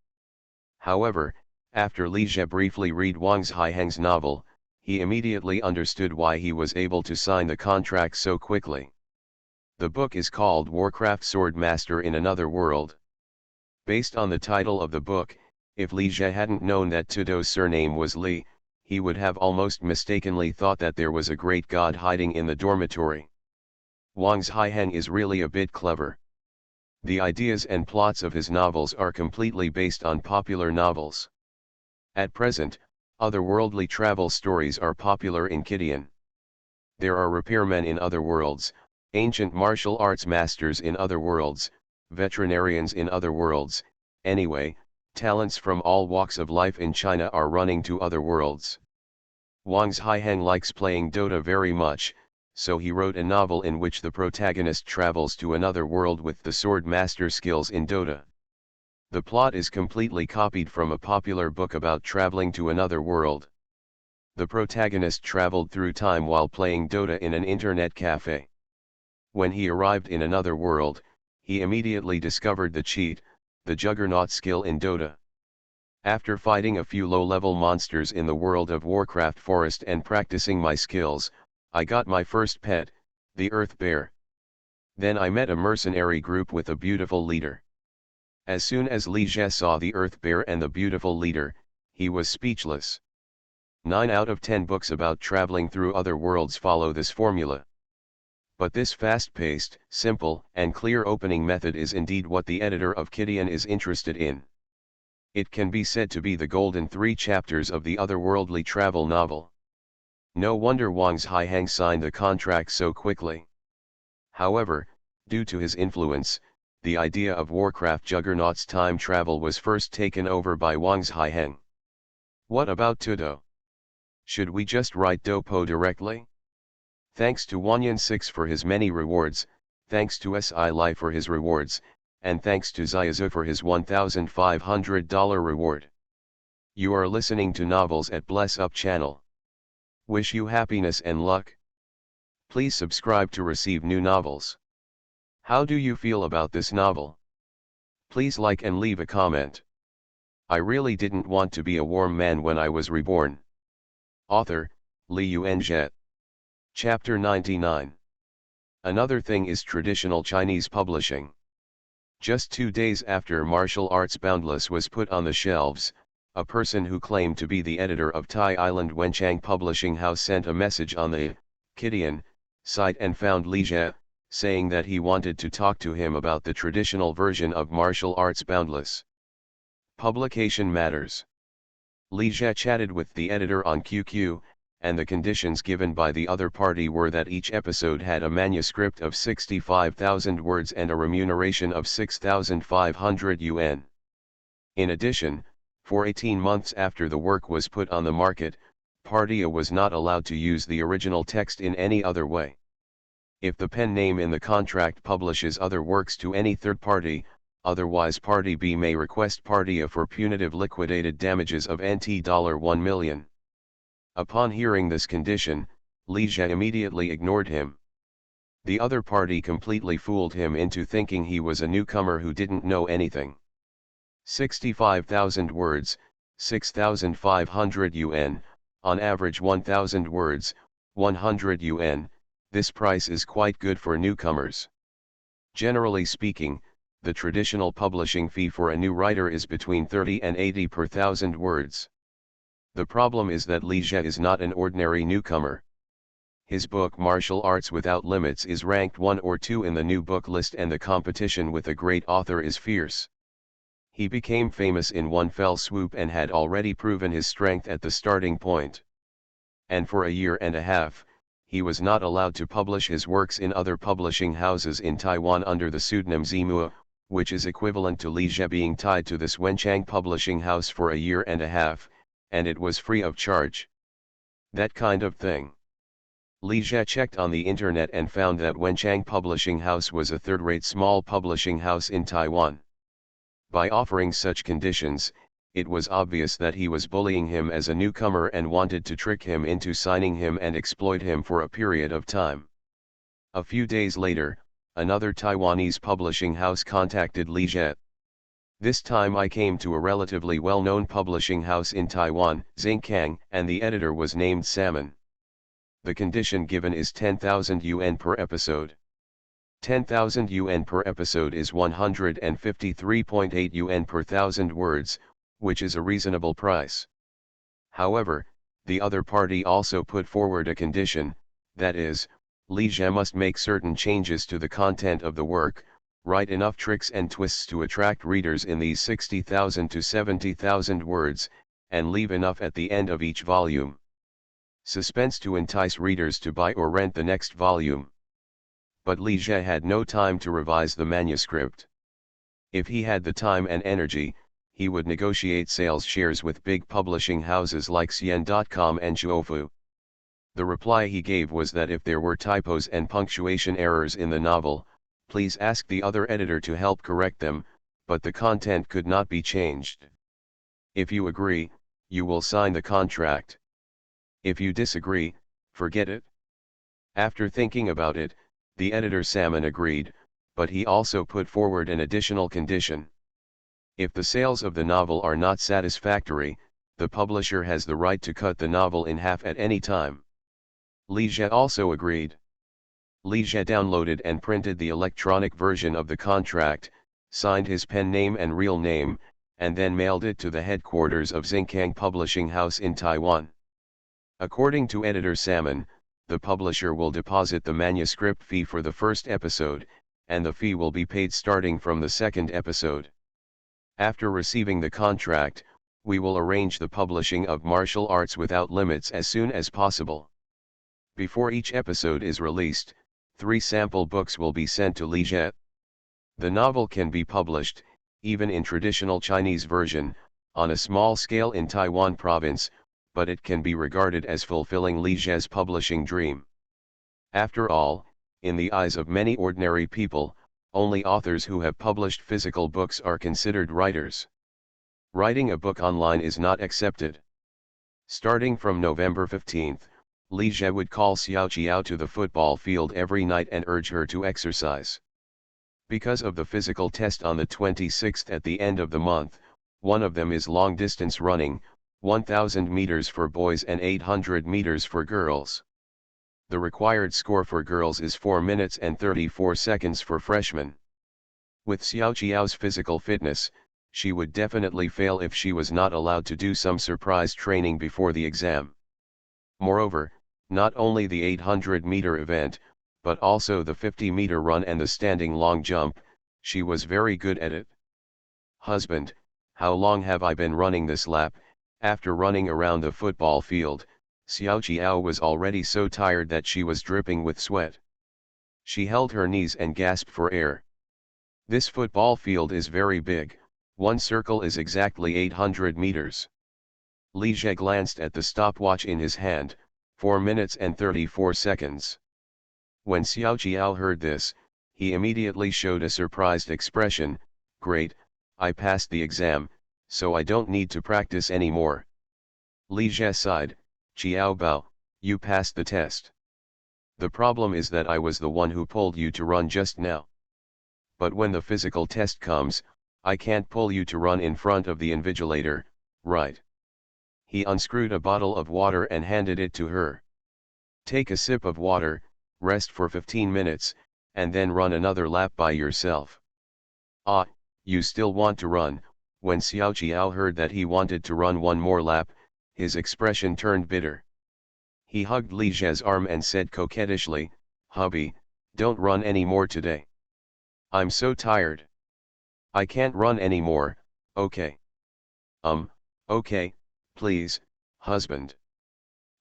However, after Li Zhe briefly read Wang Haiheng's novel, he immediately understood why he was able to sign the contract so quickly. The book is called Warcraft Sword Master in Another World. Based on the title of the book, if Li Zhe hadn't known that Tudo's surname was Li, he would have almost mistakenly thought that there was a great god hiding in the dormitory. Wang Haiheng is really a bit clever. The ideas and plots of his novels are completely based on popular novels. At present, otherworldly travel stories are popular in Kidian. There are repairmen in other worlds, ancient martial arts masters in other worlds, veterinarians in other worlds. Anyway, talents from all walks of life in China are running to other worlds. Wang Haiheng likes playing Dota very much, so he wrote a novel in which the protagonist travels to another world with the sword master skills in Dota. The plot is completely copied from a popular book about traveling to another world. The protagonist traveled through time while playing Dota in an internet cafe. When he arrived in another world, he immediately discovered the cheat, the Juggernaut skill in Dota. After fighting a few low-level monsters in the world of Warcraft Forest and practicing my skills, I got my first pet, the Earth Bear. Then I met a mercenary group with a beautiful leader. As soon as Li Zhe saw the Earth Bear and the beautiful leader, he was speechless. 9 out of 10 books about traveling through other worlds follow this formula. But this fast-paced, simple, and clear opening method is indeed what the editor of Kidian is interested in. It can be said to be the golden 3 chapters of the otherworldly travel novel. No wonder Wang Haiheng signed the contract so quickly. However, due to his influence, the idea of Warcraft Juggernaut's time travel was first taken over by Wang Haiheng. What about Tudo? Should we just write Dopo directly? Thanks to Wanyan6 for his many rewards, thanks to Si Lai for his rewards, and thanks to Xiaozu for his $1,500 reward. You are listening to Novels at Bless Up channel. Wish you happiness and luck. Please subscribe to receive new novels. How do you feel about this novel? Please like and leave a comment. I really didn't want to be a warm man when I was reborn. Author, Li Yuanzhe. Chapter 99. Another thing is traditional Chinese publishing. Just 2 days after Martial Arts Boundless was put on the shelves, a person who claimed to be the editor of Tai Island Wenchang Publishing House sent a message on the Kidian site and found Li Zhe, saying that he wanted to talk to him about the traditional version of Martial Arts Boundless. Publication matters. Li Zhe chatted with the editor on QQ, and the conditions given by the other party were that each episode had a manuscript of 65,000 words and a remuneration of 6,500 yuan. In addition, for 18 months after the work was put on the market, Party A was not allowed to use the original text in any other way. If the pen name in the contract publishes other works to any third party, otherwise Party B may request Party A for punitive liquidated damages of NT $1 million. Upon hearing this condition, Li Zhe immediately ignored him. The other party completely fooled him into thinking he was a newcomer who didn't know anything. 65,000 words, 6,500 yuan, on average 1,000 words, 100 yuan, this price is quite good for newcomers. Generally speaking, the traditional publishing fee for a new writer is between 30 and 80 per 1,000 words. The problem is that Li Zhe is not an ordinary newcomer. His book Martial Arts Without Limits is ranked 1 or 2 in the new book list, and the competition with a great author is fierce. He became famous in one fell swoop and had already proven his strength at the starting point. And for a year and a half, he was not allowed to publish his works in other publishing houses in Taiwan under the pseudonym Zimua, which is equivalent to Li Jie being tied to this Wenchang publishing house for a year and a half, and it was free of charge. That kind of thing. Li Jie checked on the internet and found that Wenchang Publishing House was a third-rate small publishing house in Taiwan. By offering such conditions, it was obvious that he was bullying him as a newcomer and wanted to trick him into signing him and exploit him for a period of time. A few days later, another Taiwanese publishing house contacted Li Jie. This time I came to a relatively well-known publishing house in Taiwan, Xingkang, and the editor was named Salmon. The condition given is 10,000 yuan per episode. 10,000 yuan per episode is 153.8 yuan per thousand words, which is a reasonable price. However, the other party also put forward a condition, that is, Li Jie must make certain changes to the content of the work, write enough tricks and twists to attract readers in these 60,000 to 70,000 words, and leave enough at the end of each volume. Suspense to entice readers to buy or rent the next volume. But Li Jie had no time to revise the manuscript. If he had the time and energy, he would negotiate sales shares with big publishing houses like Xian.com and Shuofu. The reply he gave was that if there were typos and punctuation errors in the novel, please ask the other editor to help correct them, but the content could not be changed. If you agree, you will sign the contract. If you disagree, forget it. After thinking about it, the editor Salmon agreed, but he also put forward an additional condition. If the sales of the novel are not satisfactory, the publisher has the right to cut the novel in half at any time. Li Jie also agreed. Li Jie downloaded and printed the electronic version of the contract, signed his pen name and real name, and then mailed it to the headquarters of Xingkang Publishing House in Taiwan. According to editor Salmon, the publisher will deposit the manuscript fee for the first episode, and the fee will be paid starting from the second episode. After receiving the contract, we will arrange the publishing of Martial Arts Without Limits as soon as possible. Before each episode is released, 3 sample books will be sent to Li Jie. The novel can be published, even in traditional Chinese version, on a small scale in Taiwan province, but it can be regarded as fulfilling Li Jie's publishing dream. After all, in the eyes of many ordinary people, only authors who have published physical books are considered writers. Writing a book online is not accepted. Starting from November 15, Li Jie would call Xiao Qiao to the football field every night and urge her to exercise. Because of the physical test on the 26th at the end of the month, one of them is long-distance running, 1,000 meters for boys and 800 meters for girls. The required score for girls is 4 minutes and 34 seconds for freshmen. With Xiao Qiao's physical fitness, she would definitely fail if she was not allowed to do some surprise training before the exam. Moreover, not only the 800-meter event, but also the 50-meter run and the standing long jump, she was very good at it. Husband, how long have I been running this lap? After running around the football field, Xiao Qiao was already so tired that she was dripping with sweat. She held her knees and gasped for air. This football field is very big, one circle is exactly 800 meters. Li Jie glanced at the stopwatch in his hand, 4 minutes and 34 seconds. When Xiao Qiao heard this, he immediately showed a surprised expression. Great, I passed the exam, so I don't need to practice anymore. Li Jie sighed. Qiao Bao, you passed the test. The problem is that I was the one who pulled you to run just now. But when the physical test comes, I can't pull you to run in front of the invigilator, right? He unscrewed a bottle of water and handed it to her. Take a sip of water, rest for 15 minutes, and then run another lap by yourself. Ah, you still want to run? When Xiao Qiao heard that he wanted to run one more lap, his expression turned bitter. He hugged Li Jie's arm and said coquettishly, hubby, don't run any more today. I'm so tired. I can't run anymore, okay. Okay, please, husband.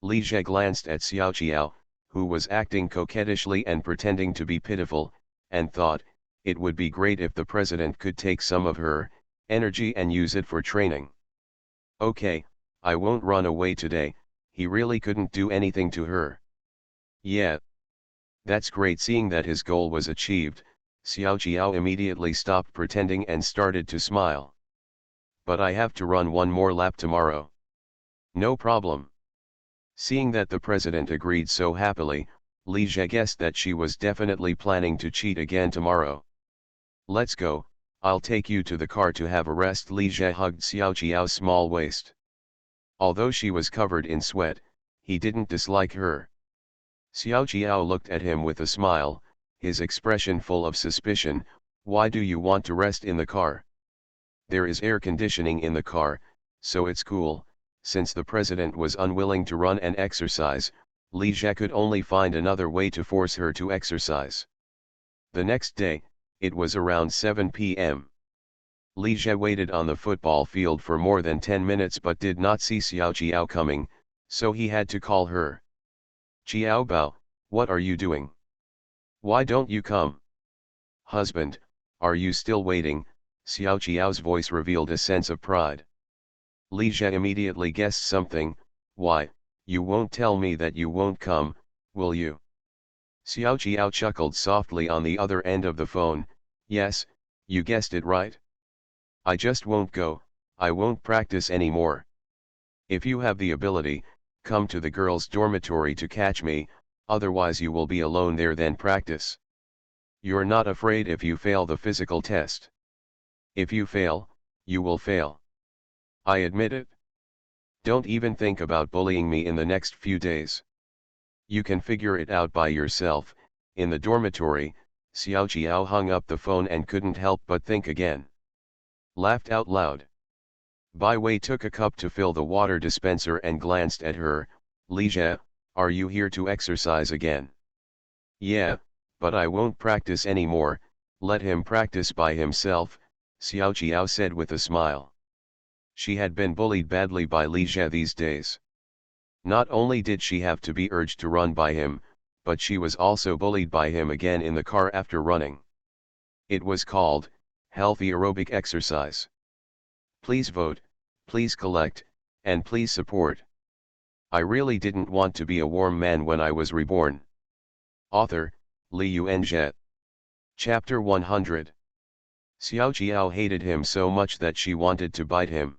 Li Jie glanced at Xiao Qiao, who was acting coquettishly and pretending to be pitiful, and thought, it would be great if the president could take some of her energy and use it for training. Okay, I won't run away today. He really couldn't do anything to her. Yeah. That's great. Seeing that his goal was achieved, Xiao Jiao immediately stopped pretending and started to smile. But I have to run one more lap tomorrow. No problem. Seeing that the president agreed so happily, Li Jie guessed that she was definitely planning to cheat again tomorrow. Let's go, I'll take you to the car to have a rest. Li Jie hugged Xiao Jiao's small waist. Although she was covered in sweat, he didn't dislike her. Xiao Jiao looked at him with a smile, his expression full of suspicion. Why do you want to rest in the car? There is air conditioning in the car, so it's cool. Since the president was unwilling to run and exercise, Li Jie could only find another way to force her to exercise. The next day, it was around 7 p.m. Li Jie waited on the football field for more than 10 minutes but did not see Xiao Jiao coming, so he had to call her. Jiao Bao, what are you doing? Why don't you come? Husband, are you still waiting? Xiao Jiao's voice revealed a sense of pride. Li Jie immediately guessed something. Why, you won't tell me that you won't come, will you? Xiao Jiao chuckled softly on the other end of the phone. Yes, you guessed it right. I just won't go, I won't practice anymore. If you have the ability, come to the girls' dormitory to catch me, otherwise you will be alone there, then practice. You're not afraid if you fail the physical test? If you fail, you will fail. I admit it. Don't even think about bullying me in the next few days. You can figure it out by yourself. In the dormitory, Xiao Jiao hung up the phone and couldn't help but think again. Laughed out loud. Bai Wei took a cup to fill the water dispenser and glanced at her. Li Jie, are you here to exercise again? Yeah, but I won't practice anymore. Let him practice by himself, Xiao Jiao said with a smile. She had been bullied badly by Li Jie these days. Not only did she have to be urged to run by him, but she was also bullied by him again in the car after running. It was called healthy aerobic exercise. Please vote, please collect, and please support. I really didn't want to be a warm man when I was reborn. Author, Li Yuanjie. Chapter 100. Xiao Jiao hated him so much that she wanted to bite him.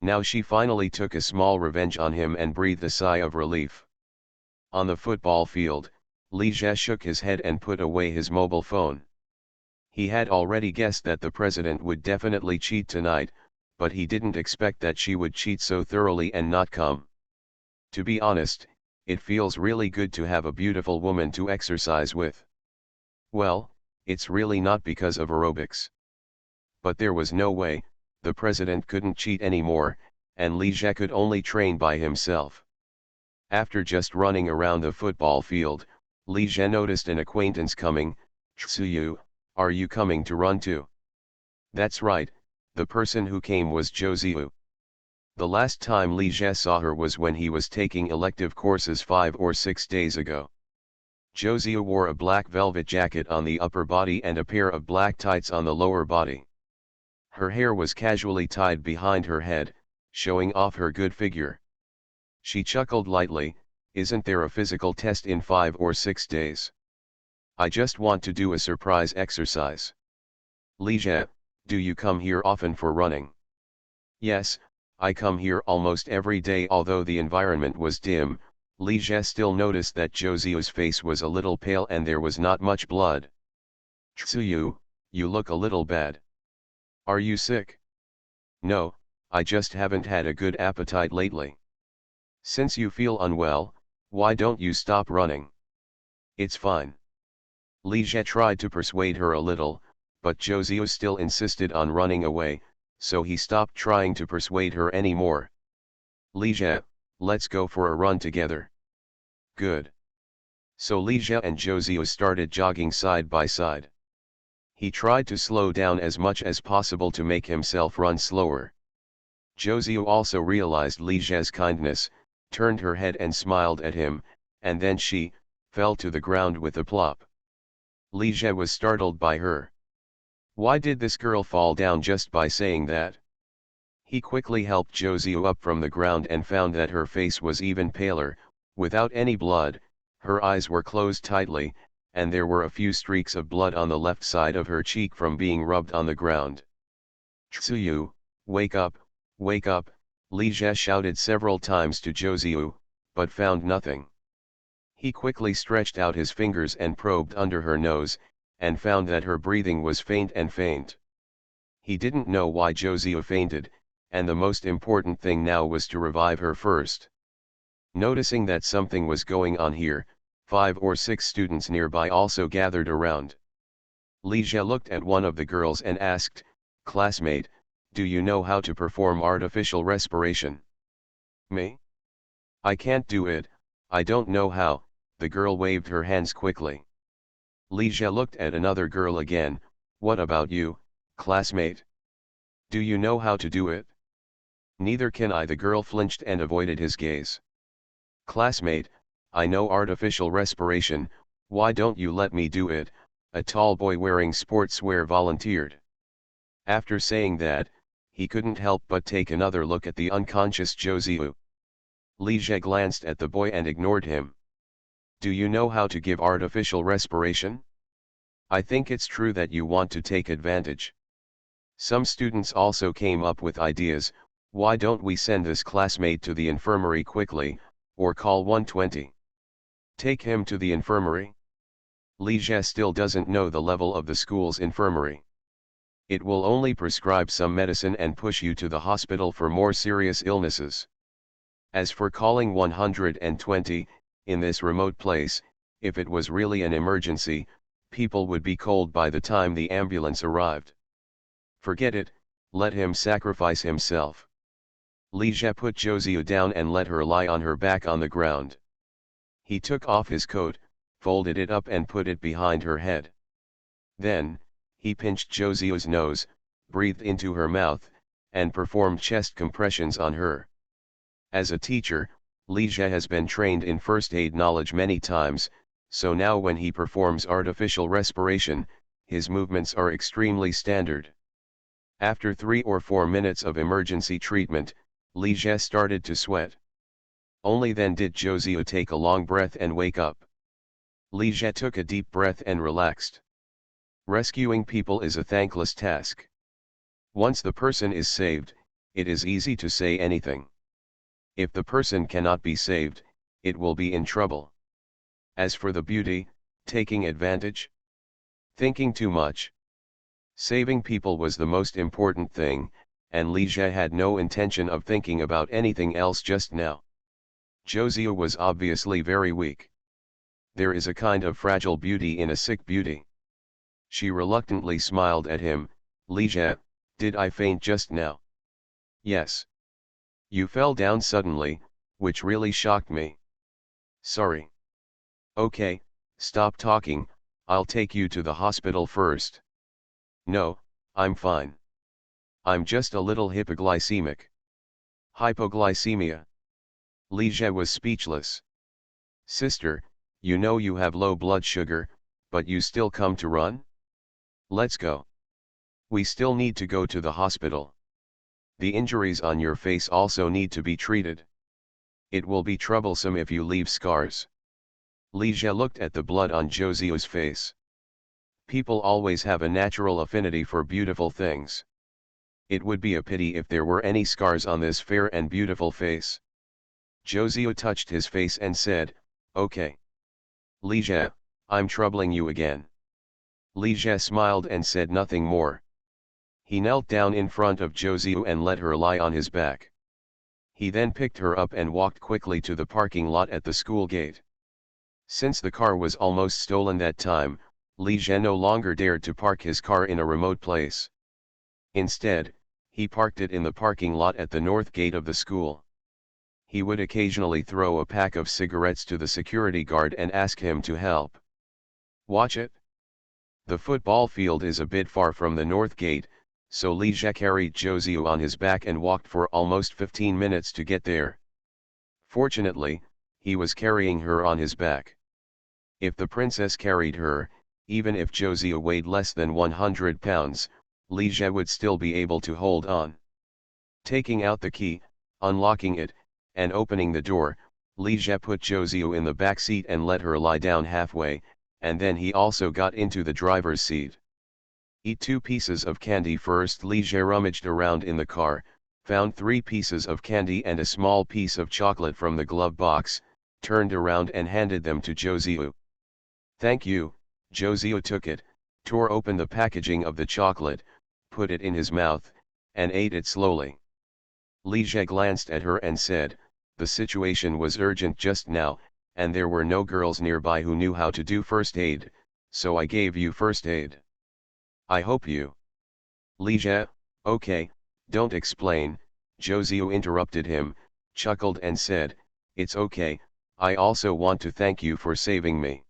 Now she finally took a small revenge on him and breathed a sigh of relief. On the football field, Li Jie shook his head and put away his mobile phone. He had already guessed that the president would definitely cheat tonight, but he didn't expect that she would cheat so thoroughly and not come. To be honest, it feels really good to have a beautiful woman to exercise with. Well, it's really not because of aerobics. But there was no way, the president couldn't cheat anymore, and Li Jie could only train by himself. After just running around the football field, Li Jie noticed an acquaintance coming. Tsuyu, are you coming to run too? That's right, the person who came was Zhou. The last time Li Jie saw her was when he was taking elective courses 5 or 6 days ago. Zhou wore a black velvet jacket on the upper body and a pair of black tights on the lower body. Her hair was casually tied behind her head, showing off her good figure. She chuckled lightly. Isn't there a physical test in 5 or 6 days? I just want to do a surprise exercise. Li Jie, do you come here often for running? Yes, I come here almost every day. Although the environment was dim, Li Jie still noticed that Zhou's face was a little pale and there was not much blood. Tsuyu, you look a little bad. Are you sick? No, I just haven't had a good appetite lately. Since you feel unwell, why don't you stop running? It's fine. Li Jie tried to persuade her a little, but Zhou still insisted on running away, so he stopped trying to persuade her anymore. Li Jie, let's go for a run together. Good. So Li Jie and Zhou started jogging side by side. He tried to slow down as much as possible to make himself run slower. Zhou also realized Li Jie's kindness, turned her head and smiled at him, and then she, fell to the ground with a plop. Li Jie was startled by her. Why did this girl fall down just by saying that? He quickly helped Zhou up from the ground and found that her face was even paler, without any blood, her eyes were closed tightly, and there were a few streaks of blood on the left side of her cheek from being rubbed on the ground. Zhou, wake up, Li Jie shouted several times to Zhou, but found nothing. He quickly stretched out his fingers and probed under her nose, and found that her breathing was faint and faint. He didn't know why Zhou fainted, and the most important thing now was to revive her first. Noticing that something was going on here, 5 or 6 students nearby also gathered around. Li Jie looked at one of the girls and asked, "Classmate, do you know how to perform artificial respiration?" "Me? I can't do it, I don't know how," the girl waved her hands quickly. Li Jie looked at another girl again, "What about you, classmate? Do you know how to do it?" "Neither can I," the girl flinched and avoided his gaze. "Classmate, I know artificial respiration, why don't you let me do it?" a tall boy wearing sportswear volunteered. After saying that, he couldn't help but take another look at the unconscious Zhou. Li Jie glanced at the boy and ignored him. "Do you know how to give artificial respiration? I think it's true that you want to take advantage." Some students also came up with ideas. "Why don't we send this classmate to the infirmary quickly, or call 120? Take him to the infirmary?" Li Jie still doesn't know the level of the school's infirmary. It will only prescribe some medicine and push you to the hospital for more serious illnesses. As for calling 120, in this remote place, if it was really an emergency, people would be cold by the time the ambulance arrived. Forget it, let him sacrifice himself. Li Jie put Zhou down and let her lie on her back on the ground. He took off his coat, folded it up and put it behind her head. Then, he pinched Zhou's nose, breathed into her mouth, and performed chest compressions on her. As a teacher, Li Jie has been trained in first aid knowledge many times, so now when he performs artificial respiration, his movements are extremely standard. After 3 or 4 minutes of emergency treatment, Li Jie started to sweat. Only then did Zhou take a long breath and wake up. Li Jie took a deep breath and relaxed. Rescuing people is a thankless task. Once the person is saved, it is easy to say anything. If the person cannot be saved, it will be in trouble. As for the beauty, taking advantage? Thinking too much. Saving people was the most important thing, and Li Jie had no intention of thinking about anything else just now. Zhou was obviously very weak. There is a kind of fragile beauty in a sick beauty. She reluctantly smiled at him. "Li Jie, did I faint just now?" "Yes. You fell down suddenly, which really shocked me." "Sorry." "Okay, stop talking, I'll take you to the hospital first." "No, I'm fine. I'm just a little hypoglycemic." "Hypoglycemia?" Li Jie was speechless. "Sister, you know you have low blood sugar, but you still come to run? Let's go. We still need to go to the hospital. The injuries on your face also need to be treated. It will be troublesome if you leave scars." Li Jie looked at the blood on Zhou's face. People always have a natural affinity for beautiful things. It would be a pity if there were any scars on this fair and beautiful face. Zhou touched his face and said, "Okay. Li Jie, I'm troubling you again." Li Jie smiled and said nothing more. He knelt down in front of Zhou and let her lie on his back. He then picked her up and walked quickly to the parking lot at the school gate. Since the car was almost stolen that time, Li Jie no longer dared to park his car in a remote place. Instead, he parked it in the parking lot at the north gate of the school. He would occasionally throw a pack of cigarettes to the security guard and ask him to help. Watch it. The football field is a bit far from the north gate, so Li Jie carried Zhou on his back and walked for almost 15 minutes to get there. Fortunately, he was carrying her on his back. If the princess carried her, even if Josiah weighed less than 100 pounds, Li Jie would still be able to hold on. Taking out the key, unlocking it, and opening the door, Li Jie put Josiah in the back seat and let her lie down halfway, and then he also got into the driver's seat. Eat 2 pieces of candy first. Li Jie rummaged around in the car, found 3 pieces of candy and a small piece of chocolate from the glove box, turned around and handed them to Josiah. Thank you. Josiah took it, tore open the packaging of the chocolate, put it in his mouth, and ate it slowly. Li Jie glanced at her and said, "The situation was urgent just now, and there were no girls nearby who knew how to do first aid, so I gave you first aid. I hope you." Li Jie, "Okay, don't explain," Josiah interrupted him, chuckled and said, "It's okay, I also want to thank you for saving me.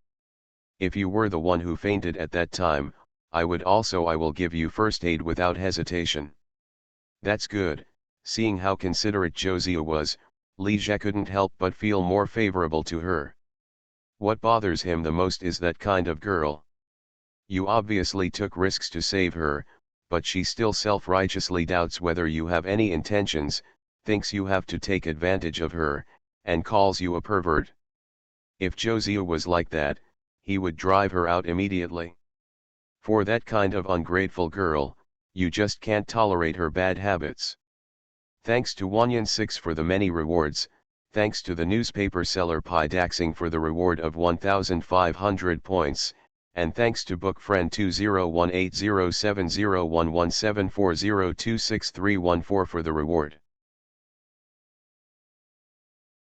If you were the one who fainted at that time, I will give you first aid without hesitation." That's good. Seeing how considerate Josiah was, Li Jie couldn't help but feel more favorable to her. What bothers him the most is that kind of girl. You obviously took risks to save her, but she still self-righteously doubts whether you have any intentions, thinks you have to take advantage of her, and calls you a pervert. If Josiah was like that, he would drive her out immediately. For that kind of ungrateful girl, you just can't tolerate her bad habits. Thanks to Wanyan6 for the many rewards, thanks to the newspaper seller Pi Daxing for the reward of 1,500 points, and thanks to book friend 2018070117402631 for the reward.